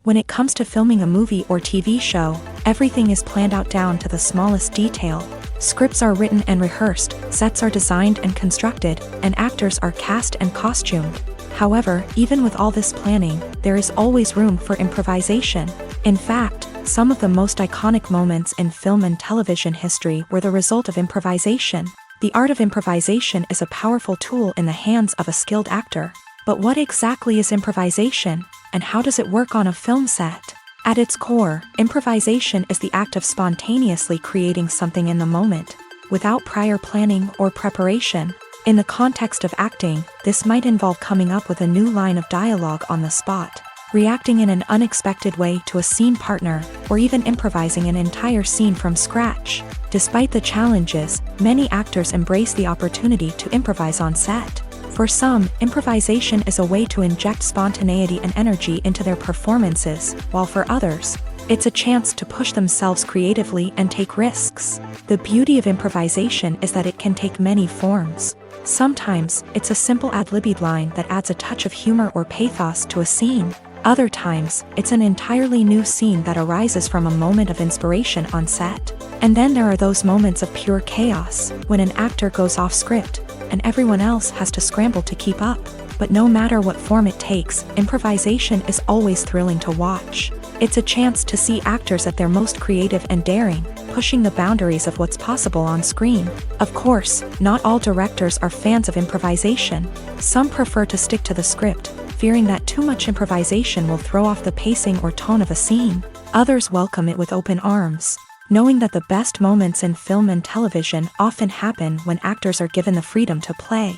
When it comes to filming a movie or TV show, everything is planned out down to the smallest detail. Scripts are written and rehearsed, sets are designed and constructed, and actors are cast and costumed. However, even with all this planning, there is always room for improvisation. In fact, some of the most iconic moments in film and television history were the result of improvisation. The art of improvisation is a powerful tool in the hands of a skilled actor. But what exactly is improvisation, and how does it work on a film set? At its core, improvisation is the act of spontaneously creating something in the moment, without prior planning or preparation. In the context of acting, this might involve coming up with a new line of dialogue on the spot, reacting in an unexpected way to a scene partner, or even improvising an entire scene from scratch. Despite the challenges, many actors embrace the opportunity to improvise on set. For some, improvisation is a way to inject spontaneity and energy into their performances, while for others, it's a chance to push themselves creatively and take risks. The beauty of improvisation is that it can take many forms. Sometimes, it's a simple ad-libbed line that adds a touch of humor or pathos to a scene. Other times, it's an entirely new scene that arises from a moment of inspiration on set. And then there are those moments of pure chaos, when an actor goes off script, and everyone else has to scramble to keep up. But no matter what form it takes, improvisation is always thrilling to watch. It's a chance to see actors at their most creative and daring, pushing the boundaries of what's possible on screen. Of course, not all directors are fans of improvisation. Some prefer to stick to the script, fearing that too much improvisation will throw off the pacing or tone of a scene. Others welcome it with open arms, knowing that the best moments in film and television often happen when actors are given the freedom to play.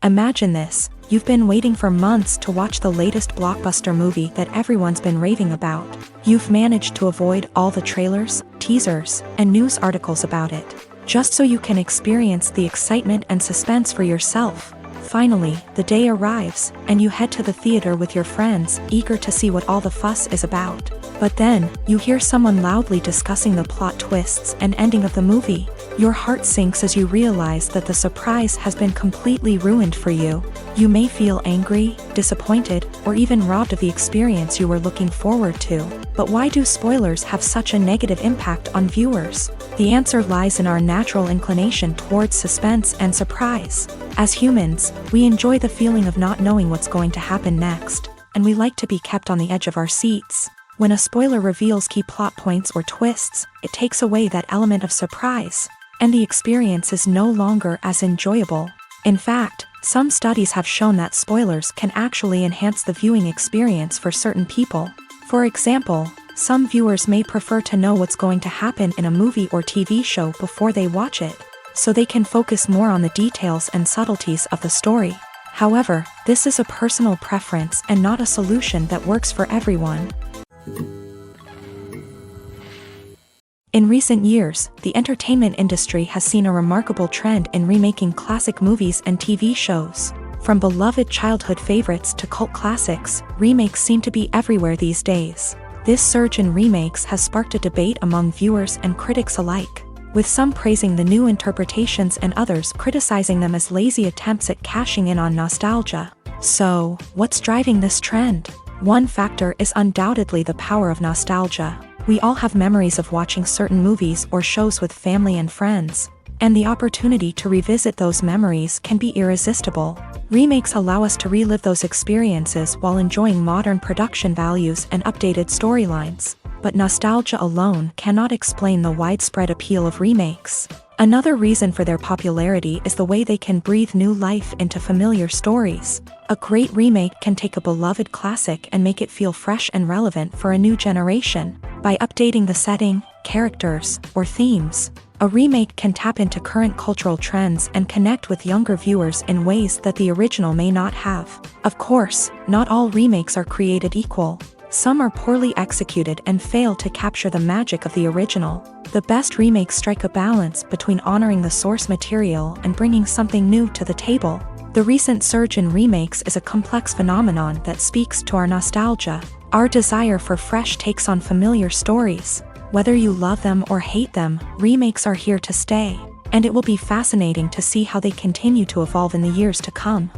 Imagine this. You've been waiting for months to watch the latest blockbuster movie that everyone's been raving about. You've managed to avoid all the trailers, teasers, and news articles about it, just so you can experience the excitement and suspense for yourself. Finally, the day arrives, and you head to the theater with your friends, eager to see what all the fuss is about. But then, you hear someone loudly discussing the plot twists and ending of the movie. Your heart sinks as you realize that the surprise has been completely ruined for you. You may feel angry, disappointed, or even robbed of the experience you were looking forward to. But why do spoilers have such a negative impact on viewers? The answer lies in our natural inclination towards suspense and surprise. As humans, we enjoy the feeling of not knowing what's going to happen next, and we like to be kept on the edge of our seats. When a spoiler reveals key plot points or twists, it takes away that element of surprise, and the experience is no longer as enjoyable. In fact, some studies have shown that spoilers can actually enhance the viewing experience for certain people. For example, some viewers may prefer to know what's going to happen in a movie or TV show before they watch it, so they can focus more on the details and subtleties of the story. However, this is a personal preference and not a solution that works for everyone. In recent years, the entertainment industry has seen a remarkable trend in remaking classic movies and TV shows. From beloved childhood favorites to cult classics, remakes seem to be everywhere these days. This surge in remakes has sparked a debate among viewers and critics alike, with some praising the new interpretations and others criticizing them as lazy attempts at cashing in on nostalgia. So, what's driving this trend? One factor is undoubtedly the power of nostalgia. We all have memories of watching certain movies or shows with family and friends, and the opportunity to revisit those memories can be irresistible. Remakes allow us to relive those experiences while enjoying modern production values and updated storylines. But nostalgia alone cannot explain the widespread appeal of remakes. Another reason for their popularity is the way they can breathe new life into familiar stories. A great remake can take a beloved classic and make it feel fresh and relevant for a new generation. By updating the setting, characters, or themes, a remake can tap into current cultural trends and connect with younger viewers in ways that the original may not have. Of course, not all remakes are created equal. Some are poorly executed and fail to capture the magic of the original. The best remakes strike a balance between honoring the source material and bringing something new to the table. The recent surge in remakes is a complex phenomenon that speaks to our nostalgia, our desire for fresh takes on familiar stories. Whether you love them or hate them, remakes are here to stay, and it will be fascinating to see how they continue to evolve in the years to come.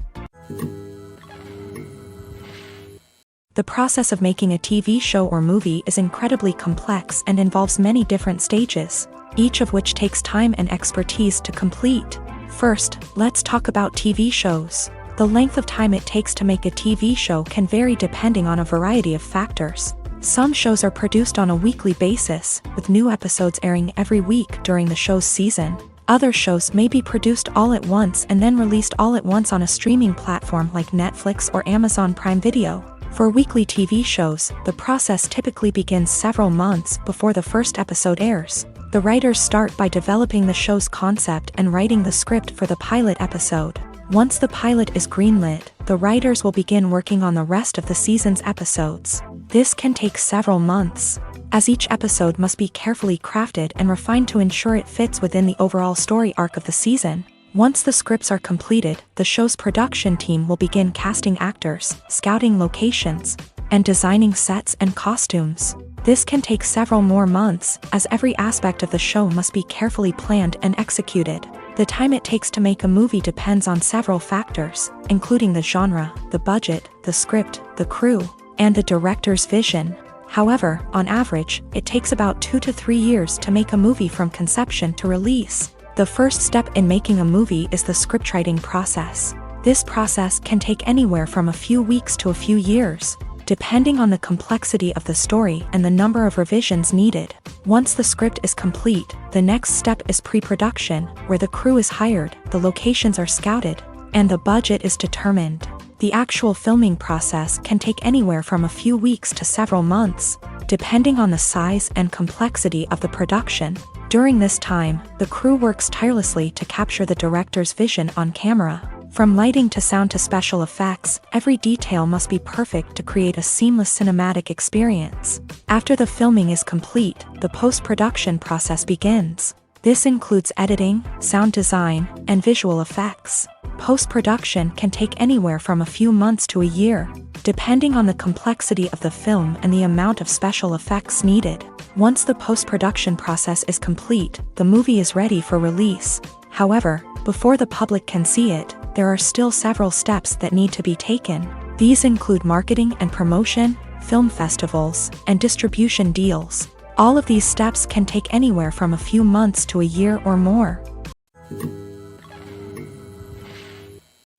The process of making a TV show or movie is incredibly complex and involves many different stages, each of which takes time and expertise to complete. First, let's talk about TV shows. The length of time it takes to make a TV show can vary depending on a variety of factors. Some shows are produced on a weekly basis, with new episodes airing every week during the show's season. Other shows may be produced all at once and then released all at once on a streaming platform like Netflix or Amazon Prime Video. For weekly TV shows, the process typically begins several months before the first episode airs. The writers start by developing the show's concept and writing the script for the pilot episode. Once the pilot is greenlit, the writers will begin working on the rest of the season's episodes. This can take several months. as each episode must be carefully crafted and refined to ensure it fits within the overall story arc of the season. Once the scripts are completed, the show's production team will begin casting actors, scouting locations, and designing sets and costumes. This can take several more months, as every aspect of the show must be carefully planned and executed. The time it takes to make a movie depends on several factors, including the genre, the budget, the script, the crew, and the director's vision. However, on average, it takes about 2 to 3 years to make a movie from conception to release. The first step in making a movie is the scriptwriting process. This process can take anywhere from a few weeks to a few years, depending on the complexity of the story and the number of revisions needed. Once the script is complete, the next step is pre-production, where the crew is hired, the locations are scouted, and the budget is determined. The actual filming process can take anywhere from a few weeks to several months, depending on the size and complexity of the production. During this time, the crew works tirelessly to capture the director's vision on camera. From lighting to sound to special effects, every detail must be perfect to create a seamless cinematic experience. After the filming is complete, the post-production process begins. This includes editing, sound design, and visual effects. Post-production can take anywhere from a few months to a year, depending on the complexity of the film and the amount of special effects needed. Once the post-production process is complete, the movie is ready for release. However, before the public can see it, there are still several steps that need to be taken. These include marketing and promotion, film festivals, and distribution deals. All of these steps can take anywhere from a few months to a year or more.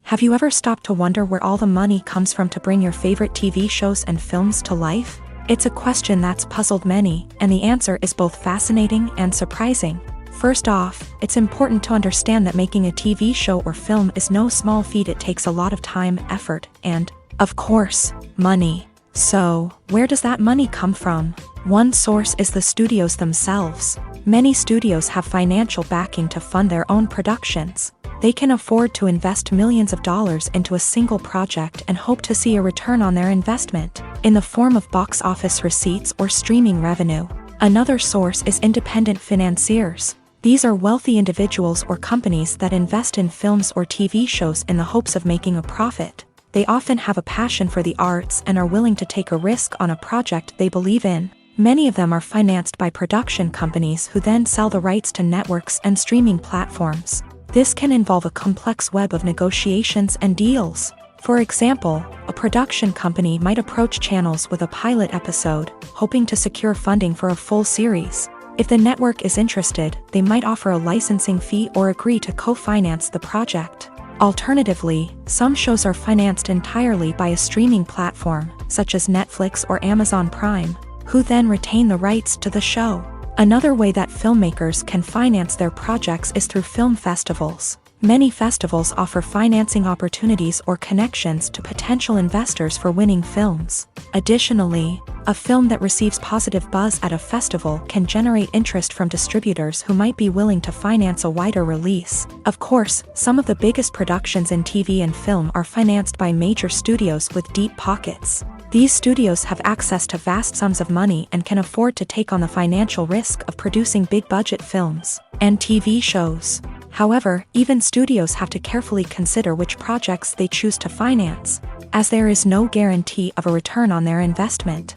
Have you ever stopped to wonder where all the money comes from to bring your favorite TV shows and films to life? It's a question that's puzzled many, and the answer is both fascinating and surprising. First off, it's important to understand that making a TV show or film is no small feat. It takes a lot of time, effort, and, of course, money. So, where does that money come from? One source is the studios themselves. Many studios have financial backing to fund their own productions. They can afford to invest millions of dollars into a single project and hope to see a return on their investment, in the form of box office receipts or streaming revenue. Another source is independent financiers. These are wealthy individuals or companies that invest in films or TV shows in the hopes of making a profit. They often have a passion for the arts and are willing to take a risk on a project they believe in. Many of them are financed by production companies who then sell the rights to networks and streaming platforms. This can involve a complex web of negotiations and deals. For example, a production company might approach channels with a pilot episode, hoping to secure funding for a full series. If the network is interested, they might offer a licensing fee or agree to co-finance the project. Alternatively, some shows are financed entirely by a streaming platform, such as Netflix or Amazon Prime, who then retain the rights to the show. Another way that filmmakers can finance their projects is through film festivals. Many festivals offer financing opportunities or connections to potential investors for winning films. Additionally, a film that receives positive buzz at a festival can generate interest from distributors who might be willing to finance a wider release. Of course, some of the biggest productions in TV and film are financed by major studios with deep pockets. These studios have access to vast sums of money and can afford to take on the financial risk of producing big-budget films and TV shows. However, even studios have to carefully consider which projects they choose to finance, as there is no guarantee of a return on their investment.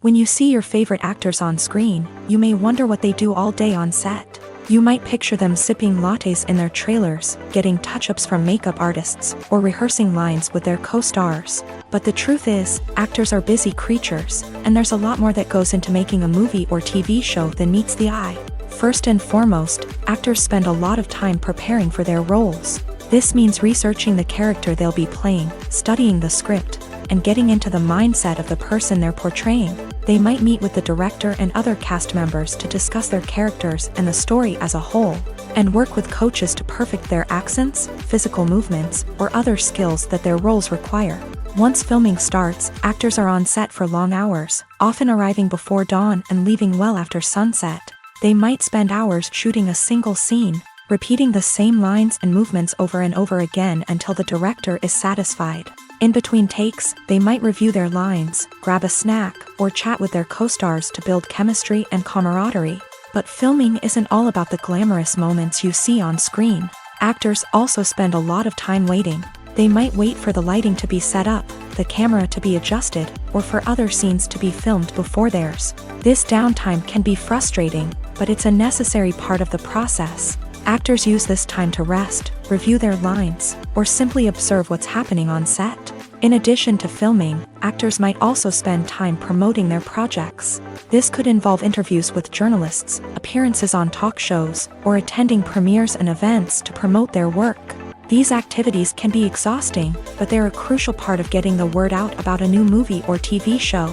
When you see your favorite actors on screen, you may wonder what they do all day on set. You might picture them sipping lattes in their trailers, getting touch-ups from makeup artists, or rehearsing lines with their co-stars. But the truth is, actors are busy creatures, and there's a lot more that goes into making a movie or TV show than meets the eye. First and foremost, actors spend a lot of time preparing for their roles. This means researching the character they'll be playing, studying the script, and getting into the mindset of the person they're portraying. They might meet with the director and other cast members to discuss their characters and the story as a whole, and work with coaches to perfect their accents, physical movements, or other skills that their roles require. Once filming starts, actors are on set for long hours, often arriving before dawn and leaving well after sunset. They might spend hours shooting a single scene, repeating the same lines and movements over and over again until the director is satisfied. In between takes, they might review their lines, grab a snack, or chat with their co-stars to build chemistry and camaraderie. But filming isn't all about the glamorous moments you see on screen. Actors also spend a lot of time waiting. They might wait for the lighting to be set up, the camera to be adjusted, or for other scenes to be filmed before theirs. This downtime can be frustrating, but it's a necessary part of the process. Actors use this time to rest, review their lines, or simply observe what's happening on set. In addition to filming, actors might also spend time promoting their projects. This could involve interviews with journalists, appearances on talk shows, or attending premieres and events to promote their work. These activities can be exhausting, but they're a crucial part of getting the word out about a new movie or TV show.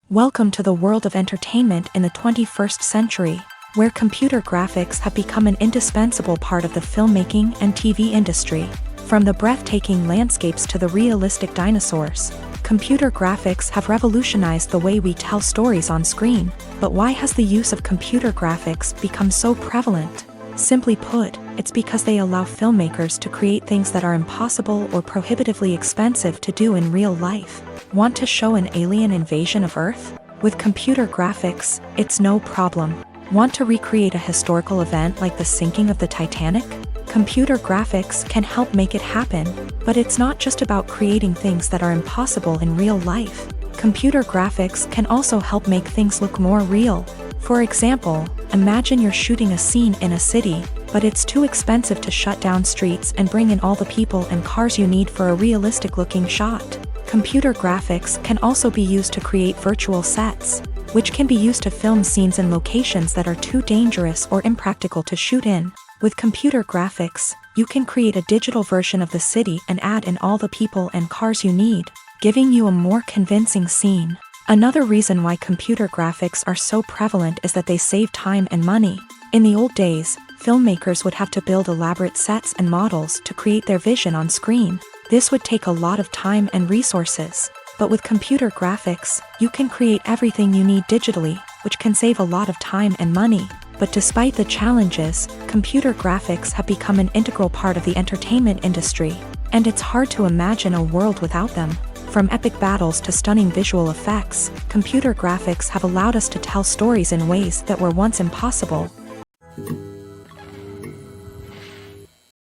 Welcome to the world of entertainment in the 21st century, where computer graphics have become an indispensable part of the filmmaking and TV industry. From the breathtaking landscapes to the realistic dinosaurs, computer graphics have revolutionized the way we tell stories on screen. But why has the use of computer graphics become so prevalent? Simply put, it's because they allow filmmakers to create things that are impossible or prohibitively expensive to do in real life. Want to show an alien invasion of Earth? With computer graphics, it's no problem. Want to recreate a historical event like the sinking of the Titanic? Computer graphics can help make it happen, but it's not just about creating things that are impossible in real life. Computer graphics can also help make things look more real. For example, imagine you're shooting a scene in a city, but it's too expensive to shut down streets and bring in all the people and cars you need for a realistic-looking shot. Computer graphics can also be used to create virtual sets, which can be used to film scenes in locations that are too dangerous or impractical to shoot in. With computer graphics, you can create a digital version of the city and add in all the people and cars you need, giving you a more convincing scene. Another reason why computer graphics are so prevalent is that they save time and money. In the old days, filmmakers would have to build elaborate sets and models to create their vision on screen. This would take a lot of time and resources. But with computer graphics, you can create everything you need digitally, which can save a lot of time and money. But despite the challenges, computer graphics have become an integral part of the entertainment industry, and it's hard to imagine a world without them. From epic battles to stunning visual effects, computer graphics have allowed us to tell stories in ways that were once impossible.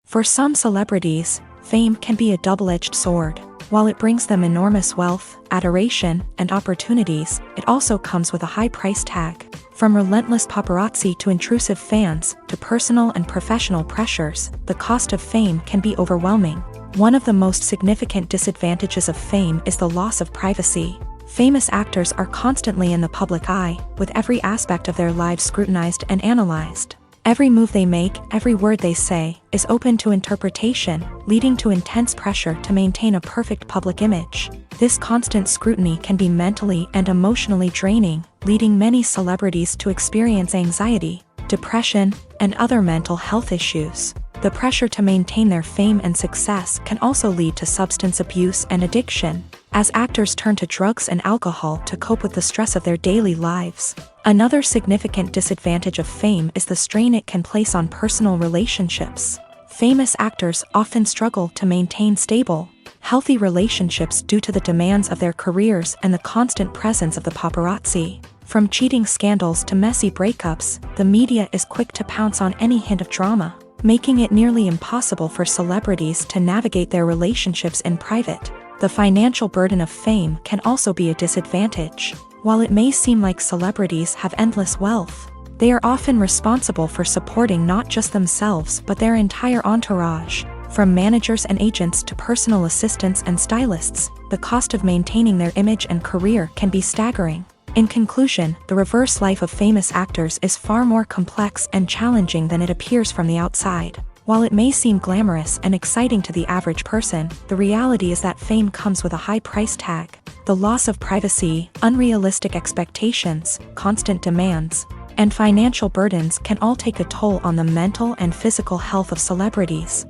For some celebrities, fame can be a double-edged sword. While it brings them enormous wealth, adoration, and opportunities, it also comes with a high price tag. From relentless paparazzi to intrusive fans, to personal and professional pressures, the cost of fame can be overwhelming. One of the most significant disadvantages of fame is the loss of privacy. Famous actors are constantly in the public eye, with every aspect of their lives scrutinized and analyzed. Every move they make, every word they say, is open to interpretation, leading to intense pressure to maintain a perfect public image. This constant scrutiny can be mentally and emotionally draining, leading many celebrities to experience anxiety, depression, and other mental health issues. The pressure to maintain their fame and success can also lead to substance abuse and addiction, as actors turn to drugs and alcohol to cope with the stress of their daily lives. Another significant disadvantage of fame is the strain it can place on personal relationships. Famous actors often struggle to maintain stable, healthy relationships due to the demands of their careers and the constant presence of the paparazzi. From cheating scandals to messy breakups, the media is quick to pounce on any hint of drama, making it nearly impossible for celebrities to navigate their relationships in private. The financial burden of fame can also be a disadvantage. While it may seem like celebrities have endless wealth, they are often responsible for supporting not just themselves but their entire entourage. From managers and agents to personal assistants and stylists, the cost of maintaining their image and career can be staggering. In conclusion, the reverse life of famous actors is far more complex and challenging than it appears from the outside. While it may seem glamorous and exciting to the average person, the reality is that fame comes with a high price tag. The loss of privacy, unrealistic expectations, constant demands, and financial burdens can all take a toll on the mental and physical health of celebrities.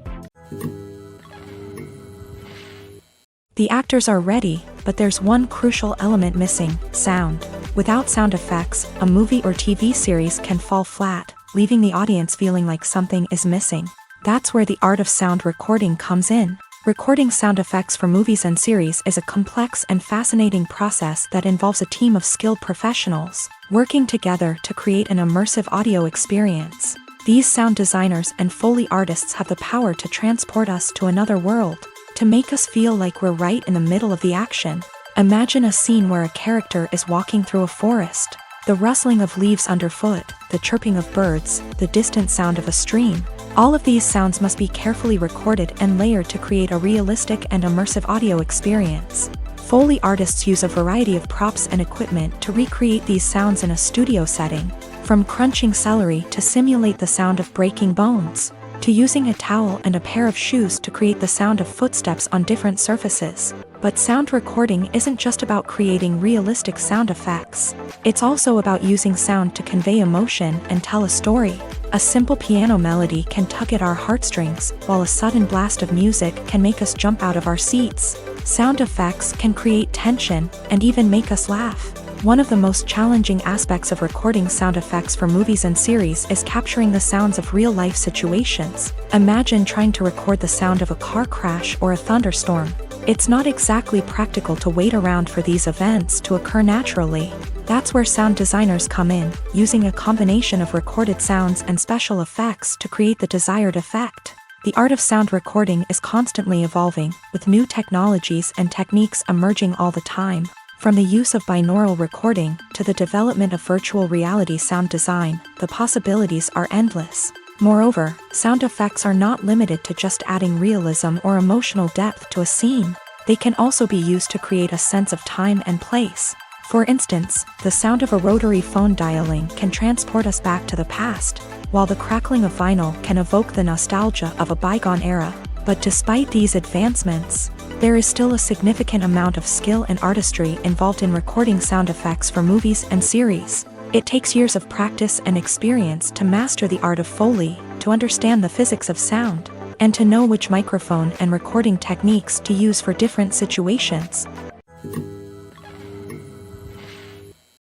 The actors are ready, but there's one crucial element missing: sound. Without sound effects, a movie or TV series can fall flat, leaving the audience feeling like something is missing. That's where the art of sound recording comes in. Recording sound effects for movies and series is a complex and fascinating process that involves a team of skilled professionals working together to create an immersive audio experience. These sound designers and Foley artists have the power to transport us to another world, to make us feel like we're right in the middle of the action. Imagine a scene where a character is walking through a forest. The rustling of leaves underfoot, the chirping of birds, the distant sound of a stream. All of these sounds must be carefully recorded and layered to create a realistic and immersive audio experience. Foley artists use a variety of props and equipment to recreate these sounds in a studio setting, from crunching celery to simulate the sound of breaking bones, to using a towel and a pair of shoes to create the sound of footsteps on different surfaces. But sound recording isn't just about creating realistic sound effects. It's also about using sound to convey emotion and tell a story. A simple piano melody can tug at our heartstrings, while a sudden blast of music can make us jump out of our seats. Sound effects can create tension and even make us laugh. One of the most challenging aspects of recording sound effects for movies and series is capturing the sounds of real-life situations. Imagine trying to record the sound of a car crash or a thunderstorm. It's not exactly practical to wait around for these events to occur naturally. That's where sound designers come in, using a combination of recorded sounds and special effects to create the desired effect. The art of sound recording is constantly evolving, with new technologies and techniques emerging all the time. From the use of binaural recording to the development of virtual reality sound design, the possibilities are endless. Moreover, sound effects are not limited to just adding realism or emotional depth to a scene. They can also be used to create a sense of time and place. For instance, the sound of a rotary phone dialing can transport us back to the past, while the crackling of vinyl can evoke the nostalgia of a bygone era. But despite these advancements, there is still a significant amount of skill and artistry involved in recording sound effects for movies and series. It takes years of practice and experience to master the art of Foley, to understand the physics of sound, and to know which microphone and recording techniques to use for different situations.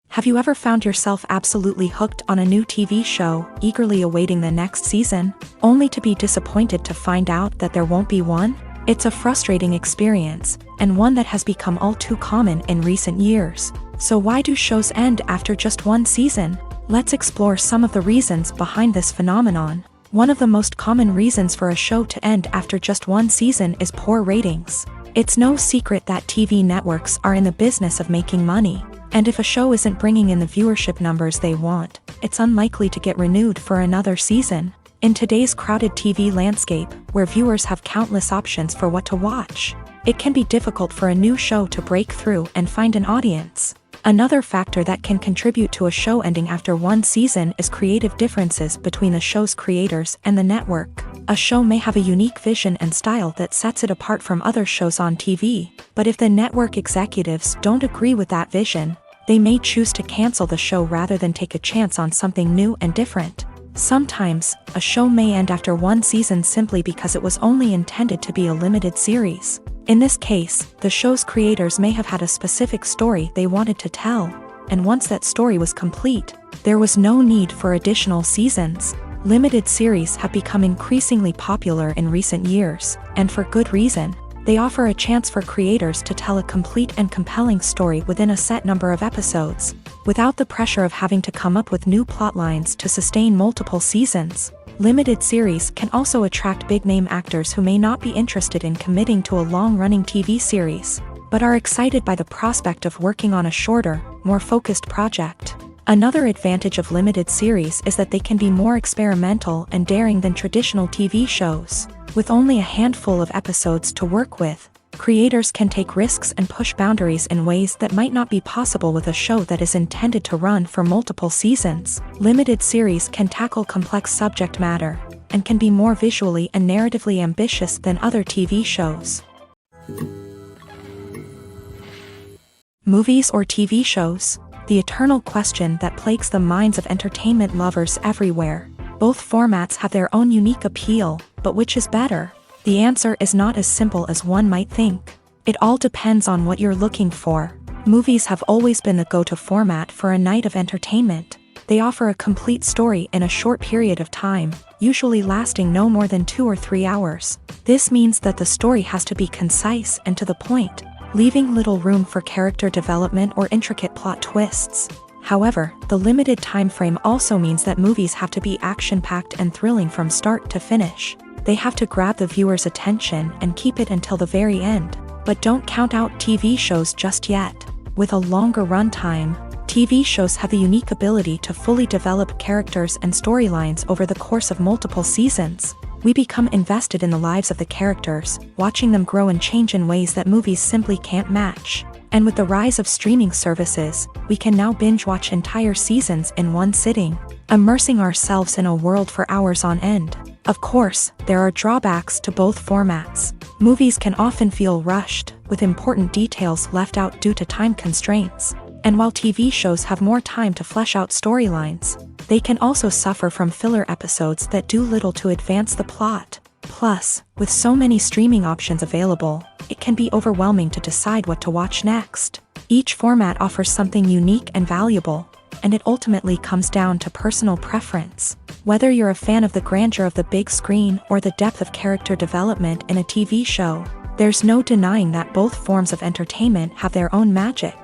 Have you ever found yourself absolutely hooked on a new TV show, eagerly awaiting the next season, only to be disappointed to find out that there won't be one? It's a frustrating experience, and one that has become all too common in recent years. So why do shows end after just one season? Let's explore some of the reasons behind this phenomenon. One of the most common reasons for a show to end after just one season is poor ratings. It's no secret that TV networks are in the business of making money, and if a show isn't bringing in the viewership numbers they want, it's unlikely to get renewed for another season. In today's crowded TV landscape, where viewers have countless options for what to watch, it can be difficult for a new show to break through and find an audience. Another factor that can contribute to a show ending after one season is creative differences between the show's creators and the network. A show may have a unique vision and style that sets it apart from other shows on TV, but if the network executives don't agree with that vision, they may choose to cancel the show rather than take a chance on something new and different. Sometimes, a show may end after one season simply because it was only intended to be a limited series. In this case, the show's creators may have had a specific story they wanted to tell, and once that story was complete, there was no need for additional seasons. Limited series have become increasingly popular in recent years, and for good reason. They offer a chance for creators to tell a complete and compelling story within a set number of episodes, without the pressure of having to come up with new plotlines to sustain multiple seasons. Limited series can also attract big-name actors who may not be interested in committing to a long-running TV series, but are excited by the prospect of working on a shorter, more focused project. Another advantage of limited series is that they can be more experimental and daring than traditional TV shows. With only a handful of episodes to work with, creators can take risks and push boundaries in ways that might not be possible with a show that is intended to run for multiple seasons. Limited series can tackle complex subject matter, and can be more visually and narratively ambitious than other TV shows. Movies or TV shows? The eternal question that plagues the minds of entertainment lovers everywhere. Both formats have their own unique appeal, but which is better? The answer is not as simple as one might think. It all depends on what you're looking for. Movies have always been the go-to format for a night of entertainment. They offer a complete story in a short period of time, usually lasting no more than 2 or 3 hours. This means that the story has to be concise and to the point, leaving little room for character development or intricate plot twists. However, the limited time frame also means that movies have to be action-packed and thrilling from start to finish. They have to grab the viewer's attention and keep it until the very end. But don't count out TV shows just yet. With a longer runtime, TV shows have the unique ability to fully develop characters and storylines over the course of multiple seasons. We become invested in the lives of the characters, watching them grow and change in ways that movies simply can't match. And with the rise of streaming services, we can now binge-watch entire seasons in one sitting, immersing ourselves in a world for hours on end. Of course, there are drawbacks to both formats. Movies can often feel rushed, with important details left out due to time constraints. And while TV shows have more time to flesh out storylines, they can also suffer from filler episodes that do little to advance the plot. Plus, with so many streaming options available, it can be overwhelming to decide what to watch next. Each format offers something unique and valuable, and it ultimately comes down to personal preference. Whether you're a fan of the grandeur of the big screen or the depth of character development in a TV show, there's no denying that both forms of entertainment have their own magic.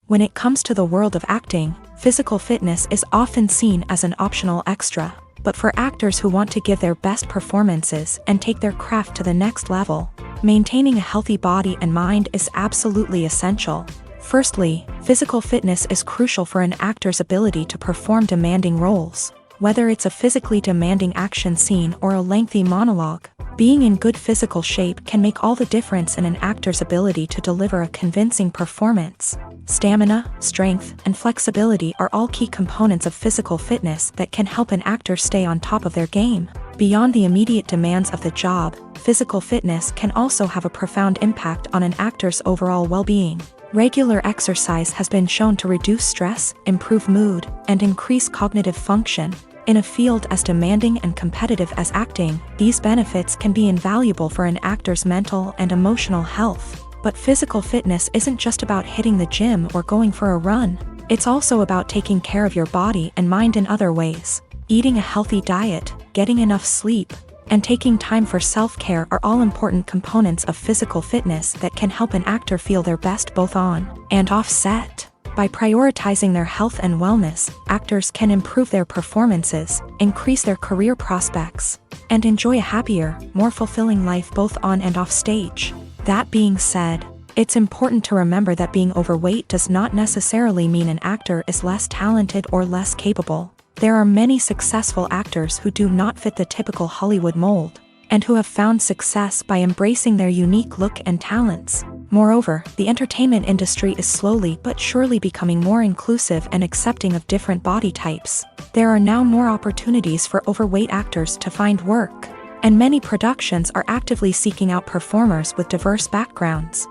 When it comes to the world of acting, physical fitness is often seen as an optional extra. But for actors who want to give their best performances and take their craft to the next level, maintaining a healthy body and mind is absolutely essential. Firstly, physical fitness is crucial for an actor's ability to perform demanding roles. Whether it's a physically demanding action scene or a lengthy monologue, being in good physical shape can make all the difference in an actor's ability to deliver a convincing performance. Stamina, strength, and flexibility are all key components of physical fitness that can help an actor stay on top of their game. Beyond the immediate demands of the job, physical fitness can also have a profound impact on an actor's overall well-being. Regular exercise has been shown to reduce stress, improve mood, and increase cognitive function. In a field as demanding and competitive as acting, these benefits can be invaluable for an actor's mental and emotional health. But physical fitness isn't just about hitting the gym or going for a run. It's also about taking care of your body and mind in other ways. Eating a healthy diet, getting enough sleep, and taking time for self-care are all important components of physical fitness that can help an actor feel their best both on and off set. By prioritizing their health and wellness, actors can improve their performances, increase their career prospects, and enjoy a happier, more fulfilling life both on and off stage. That being said, it's important to remember that being overweight does not necessarily mean an actor is less talented or less capable. There are many successful actors who do not fit the typical Hollywood mold, and who have found success by embracing their unique look and talents. Moreover, the entertainment industry is slowly but surely becoming more inclusive and accepting of different body types. There are now more opportunities for overweight actors to find work, and many productions are actively seeking out performers with diverse backgrounds.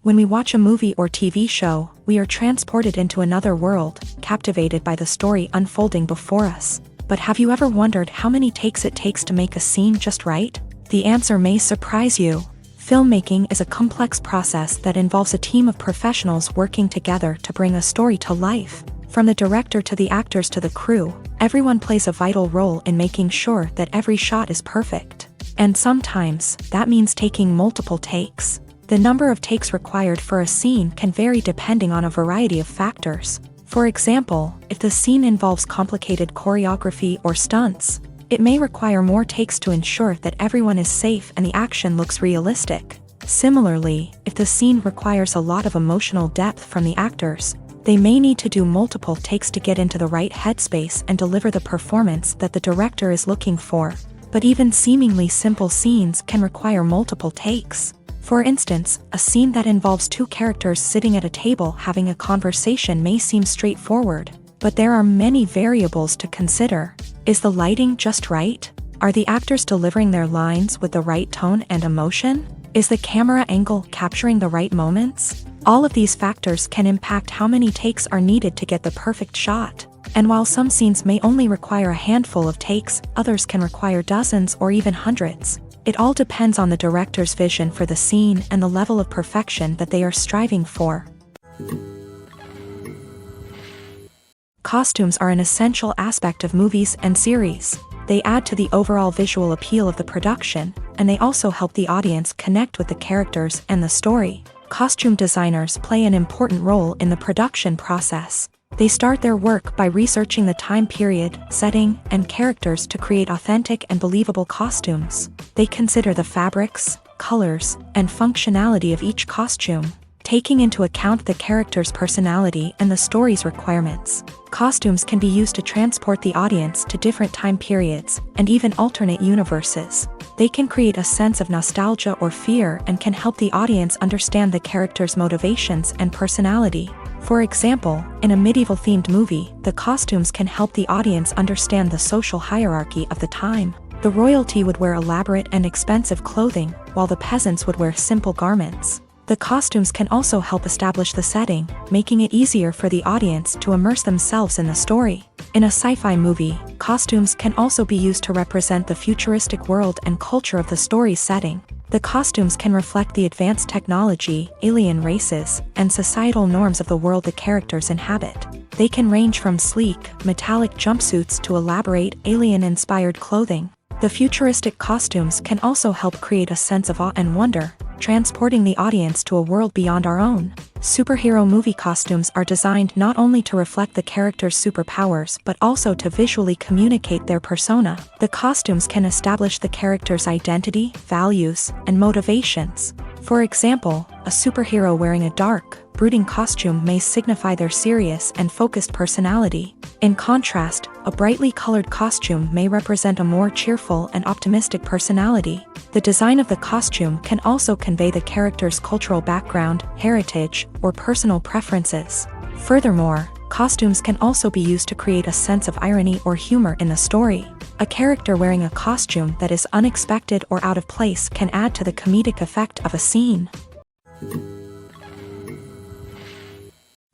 When we watch a movie or TV show, we are transported into another world, captivated by the story unfolding before us. But have you ever wondered how many takes it takes to make a scene just right? The answer may surprise you. Filmmaking is a complex process that involves a team of professionals working together to bring a story to life. From the director to the actors to the crew, everyone plays a vital role in making sure that every shot is perfect. And sometimes, that means taking multiple takes. The number of takes required for a scene can vary depending on a variety of factors. For example, if the scene involves complicated choreography or stunts, it may require more takes to ensure that everyone is safe and the action looks realistic. Similarly, if the scene requires a lot of emotional depth from the actors, they may need to do multiple takes to get into the right headspace and deliver the performance that the director is looking for. But even seemingly simple scenes can require multiple takes. For instance, a scene that involves two characters sitting at a table having a conversation may seem straightforward, but there are many variables to consider. Is the lighting just right? Are the actors delivering their lines with the right tone and emotion? Is the camera angle capturing the right moments? All of these factors can impact how many takes are needed to get the perfect shot. And while some scenes may only require a handful of takes, others can require dozens or even hundreds. It all depends on the director's vision for the scene and the level of perfection that they are striving for. Costumes are an essential aspect of movies and series. They add to the overall visual appeal of the production, and they also help the audience connect with the characters and the story. Costume designers play an important role in the production process. They start their work by researching the time period, setting, and characters to create authentic and believable costumes. They consider the fabrics, colors, and functionality of each costume, taking into account the character's personality and the story's requirements. Costumes can be used to transport the audience to different time periods and even alternate universes. They can create a sense of nostalgia or fear and can help the audience understand the character's motivations and personality. For example, in a medieval-themed movie, the costumes can help the audience understand the social hierarchy of the time. The royalty would wear elaborate and expensive clothing, while the peasants would wear simple garments. The costumes can also help establish the setting, making it easier for the audience to immerse themselves in the story. In a sci-fi movie, costumes can also be used to represent the futuristic world and culture of the story's setting. The costumes can reflect the advanced technology, alien races, and societal norms of the world the characters inhabit. They can range from sleek, metallic jumpsuits to elaborate, alien-inspired clothing. The futuristic costumes can also help create a sense of awe and wonder, transporting the audience to a world beyond our own. Superhero movie costumes are designed not only to reflect the character's superpowers but also to visually communicate their persona. The costumes can establish the character's identity, values, and motivations. For example, a superhero wearing a dark, brooding costume may signify their serious and focused personality. In contrast, a brightly colored costume may represent a more cheerful and optimistic personality. The design of the costume can also convey the character's cultural background, heritage, or personal preferences. Furthermore, costumes can also be used to create a sense of irony or humor in the story. A character wearing a costume that is unexpected or out of place can add to the comedic effect of a scene.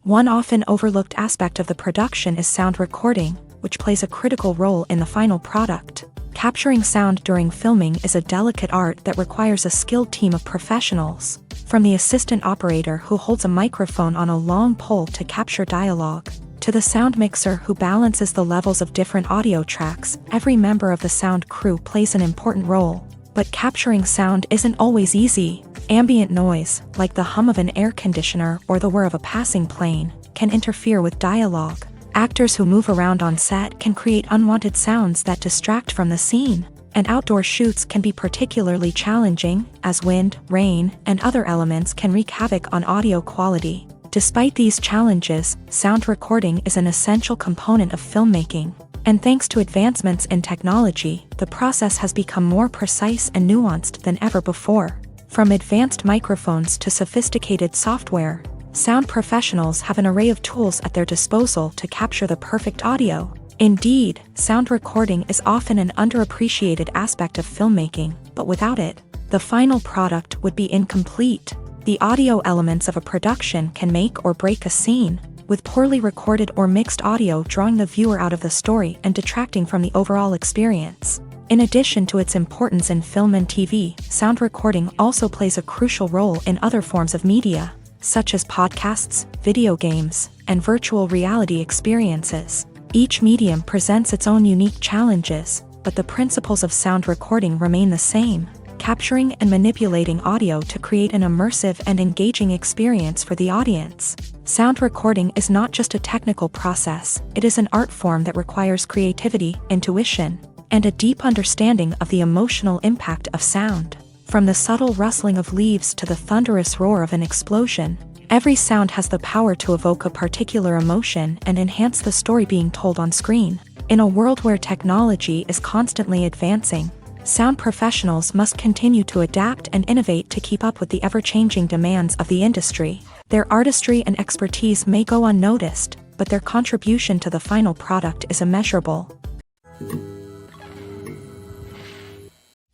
One often overlooked aspect of the production is sound recording, which plays a critical role in the final product. Capturing sound during filming is a delicate art that requires a skilled team of professionals. From the assistant operator who holds a microphone on a long pole to capture dialogue, to the sound mixer who balances the levels of different audio tracks, every member of the sound crew plays an important role. But capturing sound isn't always easy. Ambient noise, like the hum of an air conditioner or the whir of a passing plane, can interfere with dialogue. Actors who move around on set can create unwanted sounds that distract from the scene. And outdoor shoots can be particularly challenging, as wind, rain, and other elements can wreak havoc on audio quality. Despite these challenges, sound recording is an essential component of filmmaking. And thanks to advancements in technology, the process has become more precise and nuanced than ever before. From advanced microphones to sophisticated software, sound professionals have an array of tools at their disposal to capture the perfect audio. Indeed, sound recording is often an underappreciated aspect of filmmaking, but without it, the final product would be incomplete. The audio elements of a production can make or break a scene, with poorly recorded or mixed audio drawing the viewer out of the story and detracting from the overall experience. In addition to its importance in film and TV, sound recording also plays a crucial role in other forms of media, such as podcasts, video games, and virtual reality experiences. Each medium presents its own unique challenges, but the principles of sound recording remain the same: capturing and manipulating audio to create an immersive and engaging experience for the audience. Sound recording is not just a technical process, it is an art form that requires creativity, intuition, and a deep understanding of the emotional impact of sound. From the subtle rustling of leaves to the thunderous roar of an explosion, every sound has the power to evoke a particular emotion and enhance the story being told on screen. In a world where technology is constantly advancing, sound professionals must continue to adapt and innovate to keep up with the ever-changing demands of the industry. Their artistry and expertise may go unnoticed, but their contribution to the final product is immeasurable.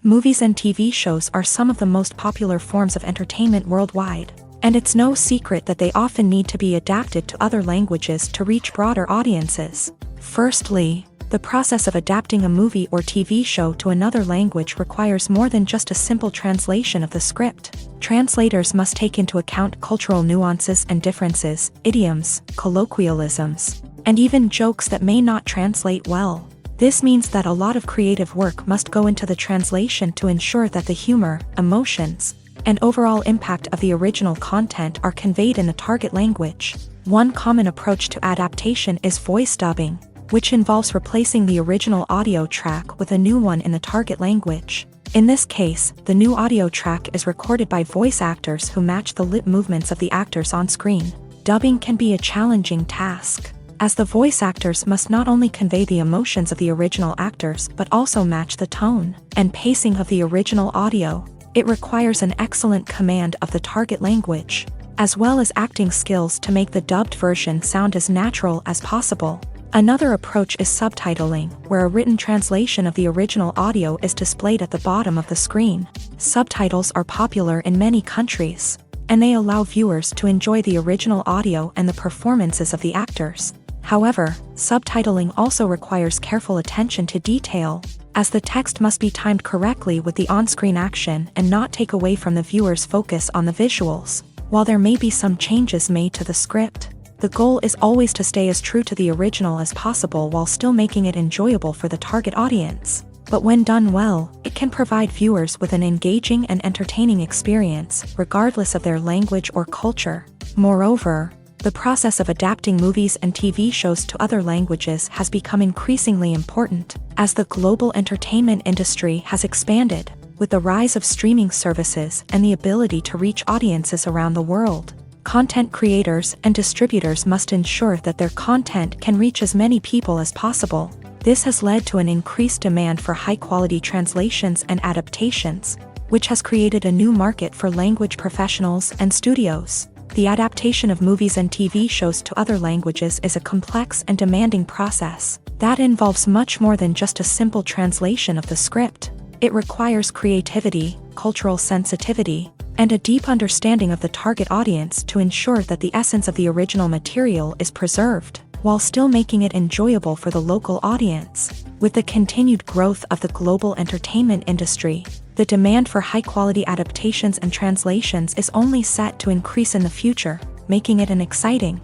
Movies and TV shows are some of the most popular forms of entertainment worldwide, and it's no secret that they often need to be adapted to other languages to reach broader audiences. Firstly, The process of adapting a movie or TV show to another language requires more than just a simple translation of the script. Translators must take into account cultural nuances and differences, idioms, colloquialisms, and even jokes that may not translate well. This means that a lot of creative work must go into the translation to ensure that the humor, emotions, and overall impact of the original content are conveyed in the target language. One common approach to adaptation is voice dubbing, which involves replacing the original audio track with a new one in the target language. In this case, the new audio track is recorded by voice actors who match the lip movements of the actors on screen. Dubbing can be a challenging task, as the voice actors must not only convey the emotions of the original actors but also match the tone and pacing of the original audio. It requires an excellent command of the target language, as well as acting skills to make the dubbed version sound as natural as possible. Another approach is subtitling, where a written translation of the original audio is displayed at the bottom of the screen. Subtitles are popular in many countries, and they allow viewers to enjoy the original audio and the performances of the actors. However, subtitling also requires careful attention to detail, as the text must be timed correctly with the on-screen action and not take away from the viewer's focus on the visuals. While there may be some changes made to the script, the goal is always to stay as true to the original as possible while still making it enjoyable for the target audience. But when done well, it can provide viewers with an engaging and entertaining experience, regardless of their language or culture. Moreover, the process of adapting movies and TV shows to other languages has become increasingly important, as the global entertainment industry has expanded, with the rise of streaming services and the ability to reach audiences around the world. Content creators and distributors must ensure that their content can reach as many people as possible. This has led to an increased demand for high-quality translations and adaptations, which has created a new market for language professionals and studios. The adaptation of movies and TV shows to other languages is a complex and demanding process that involves much more than just a simple translation of the script. It requires creativity, cultural sensitivity, and a deep understanding of the target audience to ensure that the essence of the original material is preserved, while still making it enjoyable for the local audience. With the continued growth of the global entertainment industry, the demand for high-quality adaptations and translations is only set to increase in the future, making it an exciting.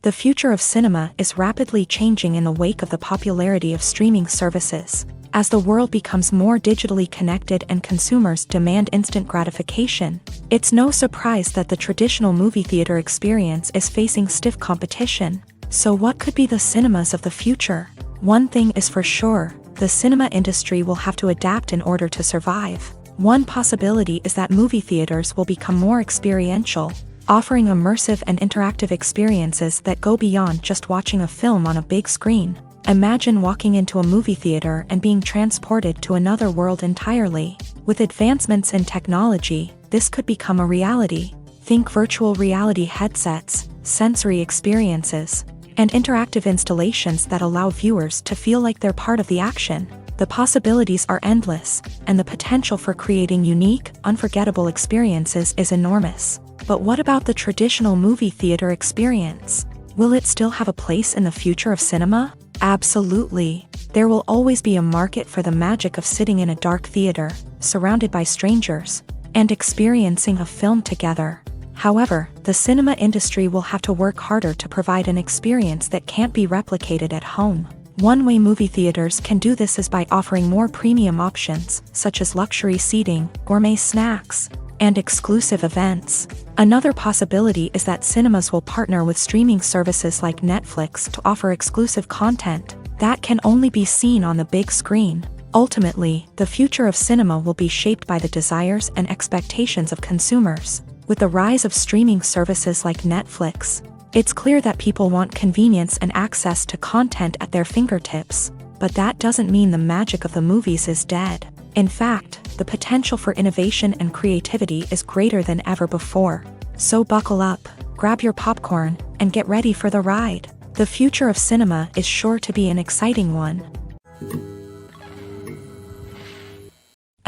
The future of cinema is rapidly changing in the wake of the popularity of streaming services. As the world becomes more digitally connected and consumers demand instant gratification, it's no surprise that the traditional movie theater experience is facing stiff competition. So what could be the cinemas of the future? One thing is for sure, the cinema industry will have to adapt in order to survive. One possibility is that movie theaters will become more experiential, offering immersive and interactive experiences that go beyond just watching a film on a big screen. Imagine walking into a movie theater and being transported to another world entirely. With advancements in technology, this could become a reality. Think virtual reality headsets, sensory experiences, and interactive installations that allow viewers to feel like they're part of the action. The possibilities are endless, and the potential for creating unique, unforgettable experiences is enormous. But what about the traditional movie theater experience? Will it still have a place in the future of cinema? Absolutely. There will always be a market for the magic of sitting in a dark theater, surrounded by strangers, and experiencing a film together. However, the cinema industry will have to work harder to provide an experience that can't be replicated at home. One way movie theaters can do this is by offering more premium options, such as luxury seating, gourmet snacks, and exclusive events. Another possibility is that cinemas will partner with streaming services like Netflix to offer exclusive content that can only be seen on the big screen. Ultimately, the future of cinema will be shaped by the desires and expectations of consumers. With the rise of streaming services like Netflix, it's clear that people want convenience and access to content at their fingertips. But that doesn't mean the magic of the movies is dead. In fact, the potential for innovation and creativity is greater than ever before. So buckle up, grab your popcorn, and get ready for the ride. The future of cinema is sure to be an exciting one.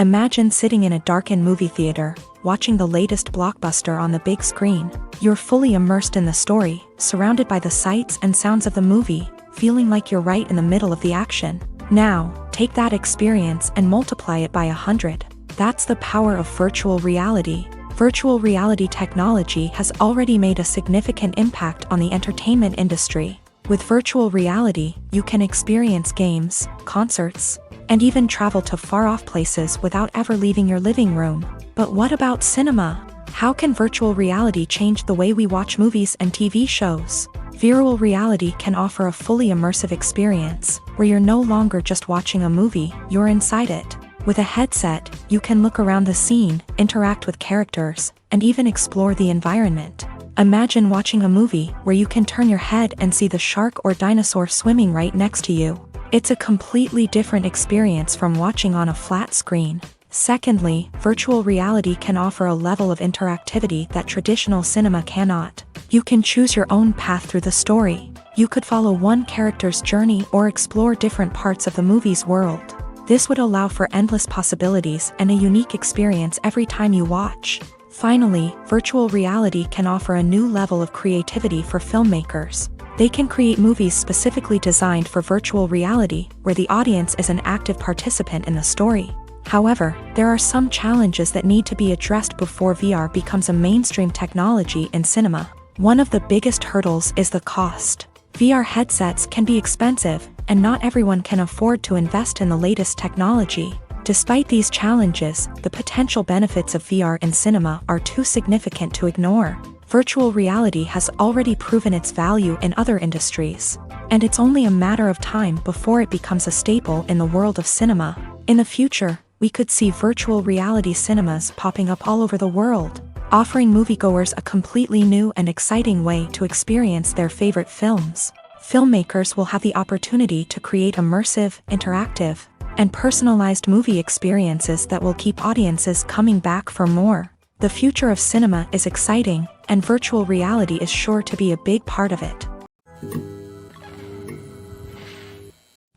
Imagine sitting in a darkened movie theater, watching the latest blockbuster on the big screen. You're fully immersed in the story, surrounded by the sights and sounds of the movie, feeling like you're right in the middle of the action. Now, take that experience and multiply it by 100. That's the power of virtual reality. Virtual reality technology has already made a significant impact on the entertainment industry. With virtual reality, you can experience games, concerts, and even travel to far-off places without ever leaving your living room. But what about cinema? How can virtual reality change the way we watch movies and TV shows? Virtual reality can offer a fully immersive experience, where you're no longer just watching a movie, you're inside it. With a headset, you can look around the scene, interact with characters, and even explore the environment. Imagine watching a movie where you can turn your head and see the shark or dinosaur swimming right next to you. It's a completely different experience from watching on a flat screen. Secondly, virtual reality can offer a level of interactivity that traditional cinema cannot. You can choose your own path through the story. You could follow one character's journey or explore different parts of the movie's world. This would allow for endless possibilities and a unique experience every time you watch. Finally, virtual reality can offer a new level of creativity for filmmakers. They can create movies specifically designed for virtual reality, where the audience is an active participant in the story. However, there are some challenges that need to be addressed before VR becomes a mainstream technology in cinema. One of the biggest hurdles is the cost. VR headsets can be expensive, and not everyone can afford to invest in the latest technology. Despite these challenges, the potential benefits of VR in cinema are too significant to ignore. Virtual reality has already proven its value in other industries, and it's only a matter of time before it becomes a staple in the world of cinema. In the future, we could see virtual reality cinemas popping up all over the world, offering moviegoers a completely new and exciting way to experience their favorite films. Filmmakers will have the opportunity to create immersive, interactive, and personalized movie experiences that will keep audiences coming back for more. The future of cinema is exciting, and virtual reality is sure to be a big part of it.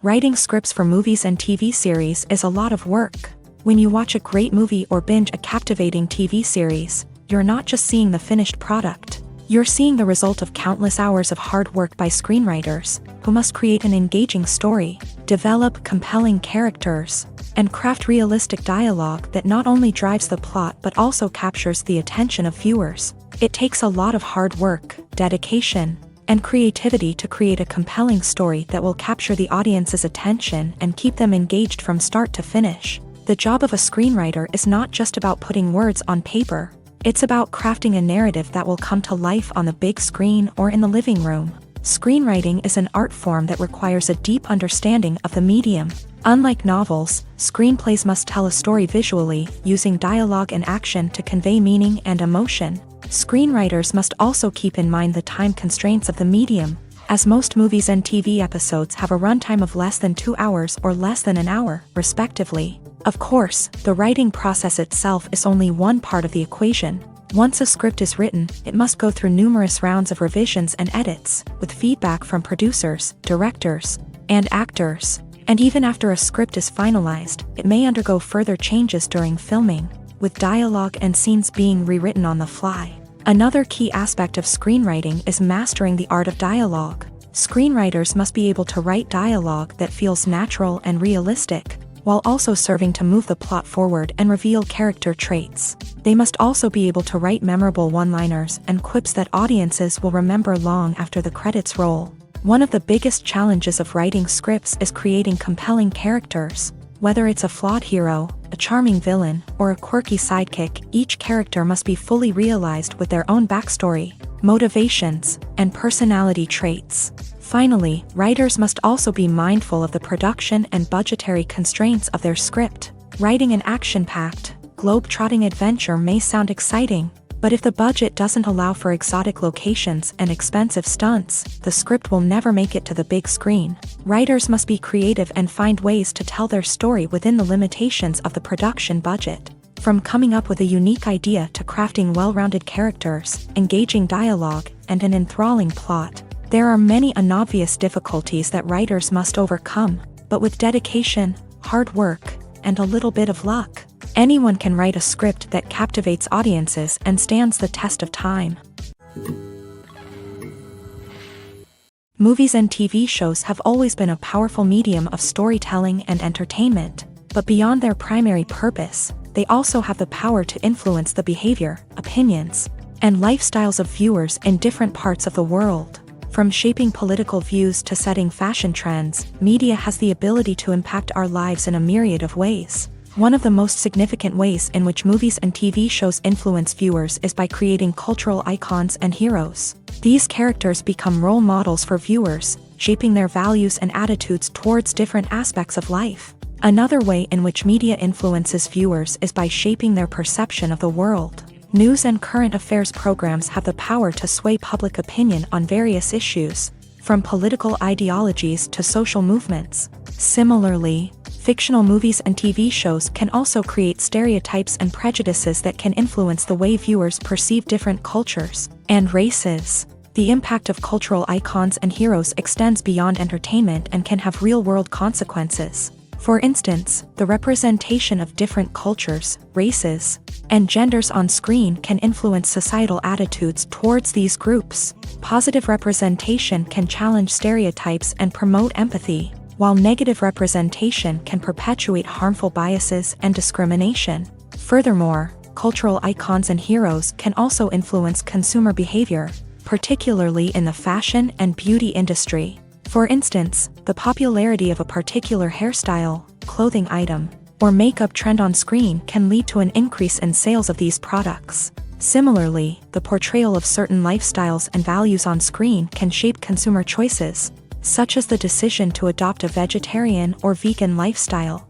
Writing scripts for movies and TV series is a lot of work. When you watch a great movie or binge a captivating TV series, you're not just seeing the finished product. You're seeing the result of countless hours of hard work by screenwriters, who must create an engaging story, develop compelling characters, and craft realistic dialogue that not only drives the plot but also captures the attention of viewers. It takes a lot of hard work, dedication, and creativity to create a compelling story that will capture the audience's attention and keep them engaged from start to finish. The job of a screenwriter is not just about putting words on paper. It's about crafting a narrative that will come to life on the big screen or in the living room. Screenwriting is an art form that requires a deep understanding of the medium. Unlike novels, screenplays must tell a story visually, using dialogue and action to convey meaning and emotion. Screenwriters must also keep in mind the time constraints of the medium, as most movies and TV episodes have a runtime of less than 2 hours or less than an hour, respectively. Of course, the writing process itself is only one part of the equation. Once a script is written, it must go through numerous rounds of revisions and edits, with feedback from producers, directors, and actors. And even after a script is finalized, it may undergo further changes during filming, with dialogue and scenes being rewritten on the fly. Another key aspect of screenwriting is mastering the art of dialogue. Screenwriters must be able to write dialogue that feels natural and realistic, while also serving to move the plot forward and reveal character traits. They must also be able to write memorable one-liners and quips that audiences will remember long after the credits roll. One of the biggest challenges of writing scripts is creating compelling characters. Whether it's a flawed hero, a charming villain, or a quirky sidekick, each character must be fully realized with their own backstory, motivations, and personality traits. Finally, writers must also be mindful of the production and budgetary constraints of their script. Writing an action-packed, globe-trotting adventure may sound exciting, but if the budget doesn't allow for exotic locations and expensive stunts, the script will never make it to the big screen. Writers must be creative and find ways to tell their story within the limitations of the production budget. From coming up with a unique idea to crafting well-rounded characters, engaging dialogue, and an enthralling plot, there are many unobvious difficulties that writers must overcome, but with dedication, hard work, and a little bit of luck, Anyone can write a script that captivates audiences and stands the test of time. Movies and TV shows have always been a powerful medium of storytelling and entertainment, but beyond their primary purpose, they also have the power to influence the behavior, opinions, and lifestyles of viewers in different parts of the world. From shaping political views to setting fashion trends, media has the ability to impact our lives in a myriad of ways. One of the most significant ways in which movies and TV shows influence viewers is by creating cultural icons and heroes. These characters become role models for viewers, shaping their values and attitudes towards different aspects of life. Another way in which media influences viewers is by shaping their perception of the world. News and current affairs programs have the power to sway public opinion on various issues, from political ideologies to social movements. Similarly, fictional movies and TV shows can also create stereotypes and prejudices that can influence the way viewers perceive different cultures and races. The impact of cultural icons and heroes extends beyond entertainment and can have real-world consequences. For instance, the representation of different cultures, races, and genders on screen can influence societal attitudes towards these groups. Positive representation can challenge stereotypes and promote empathy, while negative representation can perpetuate harmful biases and discrimination. Furthermore, cultural icons and heroes can also influence consumer behavior, particularly in the fashion and beauty industry. For instance, the popularity of a particular hairstyle, clothing item, or makeup trend on screen can lead to an increase in sales of these products. Similarly, the portrayal of certain lifestyles and values on screen can shape consumer choices, such as the decision to adopt a vegetarian or vegan lifestyle.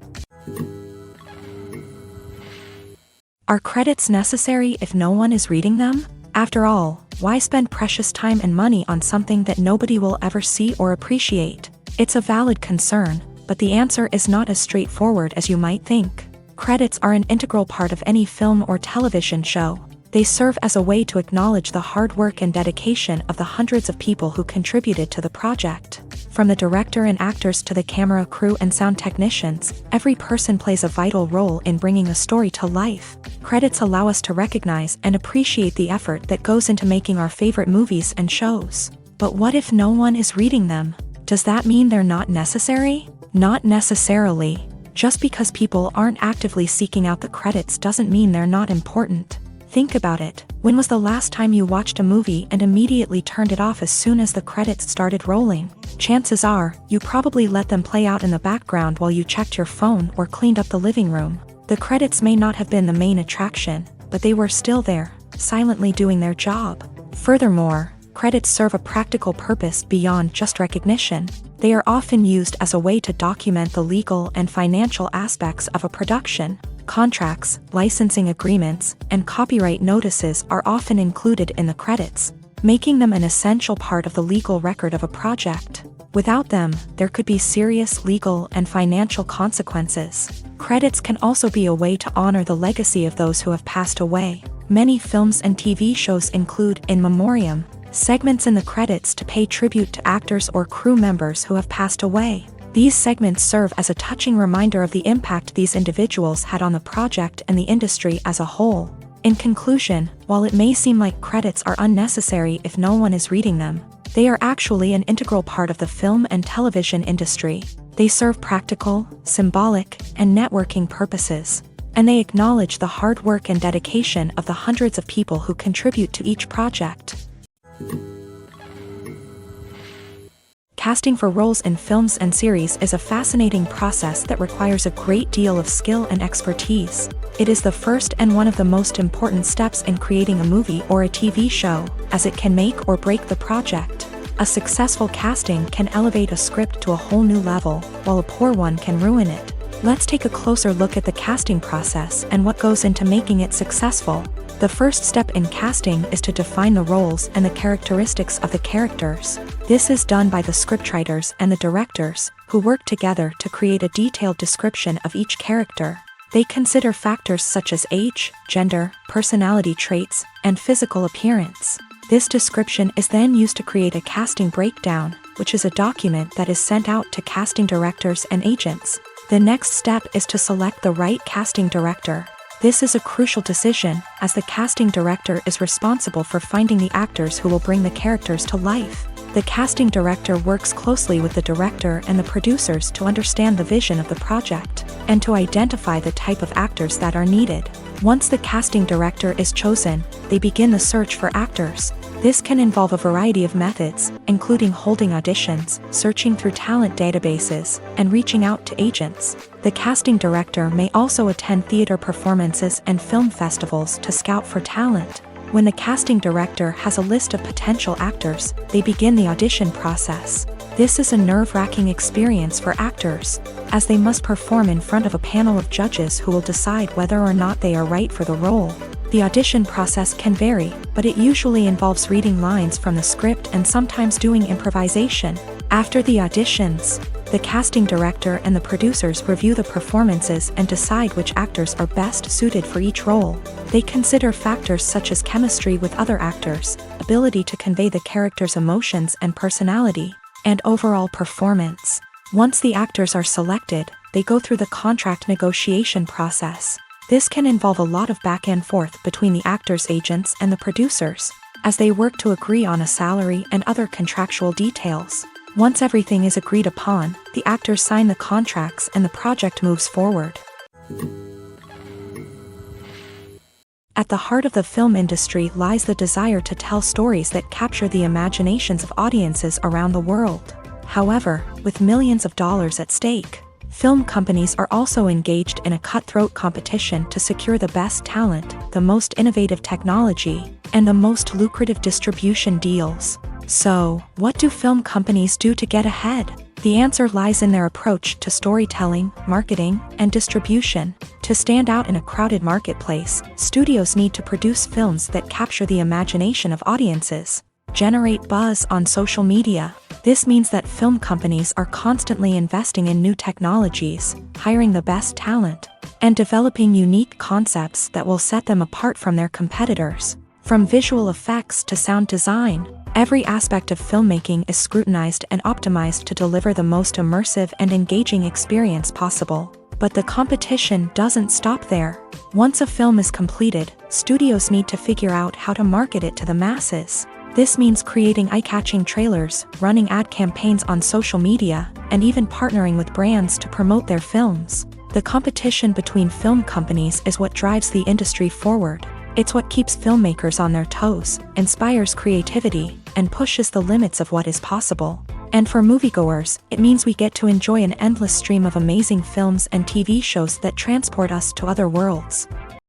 Are credits necessary if no one is reading them? After all, why spend precious time and money on something that nobody will ever see or appreciate? It's a valid concern, but the answer is not as straightforward as you might think. Credits are an integral part of any film or television show. They serve as a way to acknowledge the hard work and dedication of the hundreds of people who contributed to the project. From the director and actors to the camera crew and sound technicians, every person plays a vital role in bringing a story to life. Credits allow us to recognize and appreciate the effort that goes into making our favorite movies and shows. But what if no one is reading them? Does that mean they're not necessary? Not necessarily. Just because people aren't actively seeking out the credits doesn't mean they're not important. Think about it. When was the last time you watched a movie and immediately turned it off as soon as the credits started rolling? Chances are, you probably let them play out in the background while you checked your phone or cleaned up the living room. The credits may not have been the main attraction, but they were still there, silently doing their job. Furthermore, credits serve a practical purpose beyond just recognition. They are often used as a way to document the legal and financial aspects of a production. Contracts, licensing agreements, and copyright notices are often included in the credits, making them an essential part of the legal record of a project. Without them, there could be serious legal and financial consequences. Credits can also be a way to honor the legacy of those who have passed away. Many films and TV shows include in memoriam segments in the credits to pay tribute to actors or crew members who have passed away. These segments serve as a touching reminder of the impact these individuals had on the project and the industry as a whole. In conclusion, while it may seem like credits are unnecessary if no one is reading them, they are actually an integral part of the film and television industry. They serve practical, symbolic, and networking purposes, and they acknowledge the hard work and dedication of the hundreds of people who contribute to each project. Casting for roles in films and series is a fascinating process that requires a great deal of skill and expertise. It is the first and one of the most important steps in creating a movie or a TV show, as it can make or break the project. A successful casting can elevate a script to a whole new level, while a poor one can ruin it. Let's take a closer look at the casting process and what goes into making it successful. The first step in casting is to define the roles and the characteristics of the characters. This is done by the scriptwriters and the directors, who work together to create a detailed description of each character. They consider factors such as age, gender, personality traits, and physical appearance. This description is then used to create a casting breakdown, which is a document that is sent out to casting directors and agents. The next step is to select the right casting director. This is a crucial decision, as the casting director is responsible for finding the actors who will bring the characters to life. The casting director works closely with the director and the producers to understand the vision of the project, and to identify the type of actors that are needed. Once the casting director is chosen, they begin the search for actors. This can involve a variety of methods, including holding auditions, searching through talent databases, and reaching out to agents. The casting director may also attend theater performances and film festivals to scout for talent. When the casting director has a list of potential actors, they begin the audition process. This is a nerve-wracking experience for actors, as they must perform in front of a panel of judges who will decide whether or not they are right for the role. The audition process can vary, but it usually involves reading lines from the script and sometimes doing improvisation. After the auditions, the casting director and the producers review the performances and decide which actors are best suited for each role. They consider factors such as chemistry with other actors, ability to convey the character's emotions and personality, and overall performance. Once the actors are selected, they go through the contract negotiation process. This can involve a lot of back and forth between the actors' agents and the producers, as they work to agree on a salary and other contractual details. Once everything is agreed upon, the actors sign the contracts and the project moves forward. At the heart of the film industry lies the desire to tell stories that capture the imaginations of audiences around the world. However, with millions of dollars at stake, film companies are also engaged in a cutthroat competition to secure the best talent, the most innovative technology, and the most lucrative distribution deals. So, what do film companies do to get ahead? The answer lies in their approach to storytelling, marketing, and distribution. To stand out in a crowded marketplace, studios need to produce films that capture the imagination of audiences, generate buzz on social media. This means that film companies are constantly investing in new technologies, hiring the best talent, and developing unique concepts that will set them apart from their competitors. From visual effects to sound design, every aspect of filmmaking is scrutinized and optimized to deliver the most immersive and engaging experience possible. But the competition doesn't stop there. Once a film is completed, studios need to figure out how to market it to the masses. This means creating eye-catching trailers, running ad campaigns on social media, and even partnering with brands to promote their films. The competition between film companies is what drives the industry forward. It's what keeps filmmakers on their toes, inspires creativity, and pushes the limits of what is possible. And for moviegoers, it means we get to enjoy an endless stream of amazing films and TV shows that transport us to other worlds.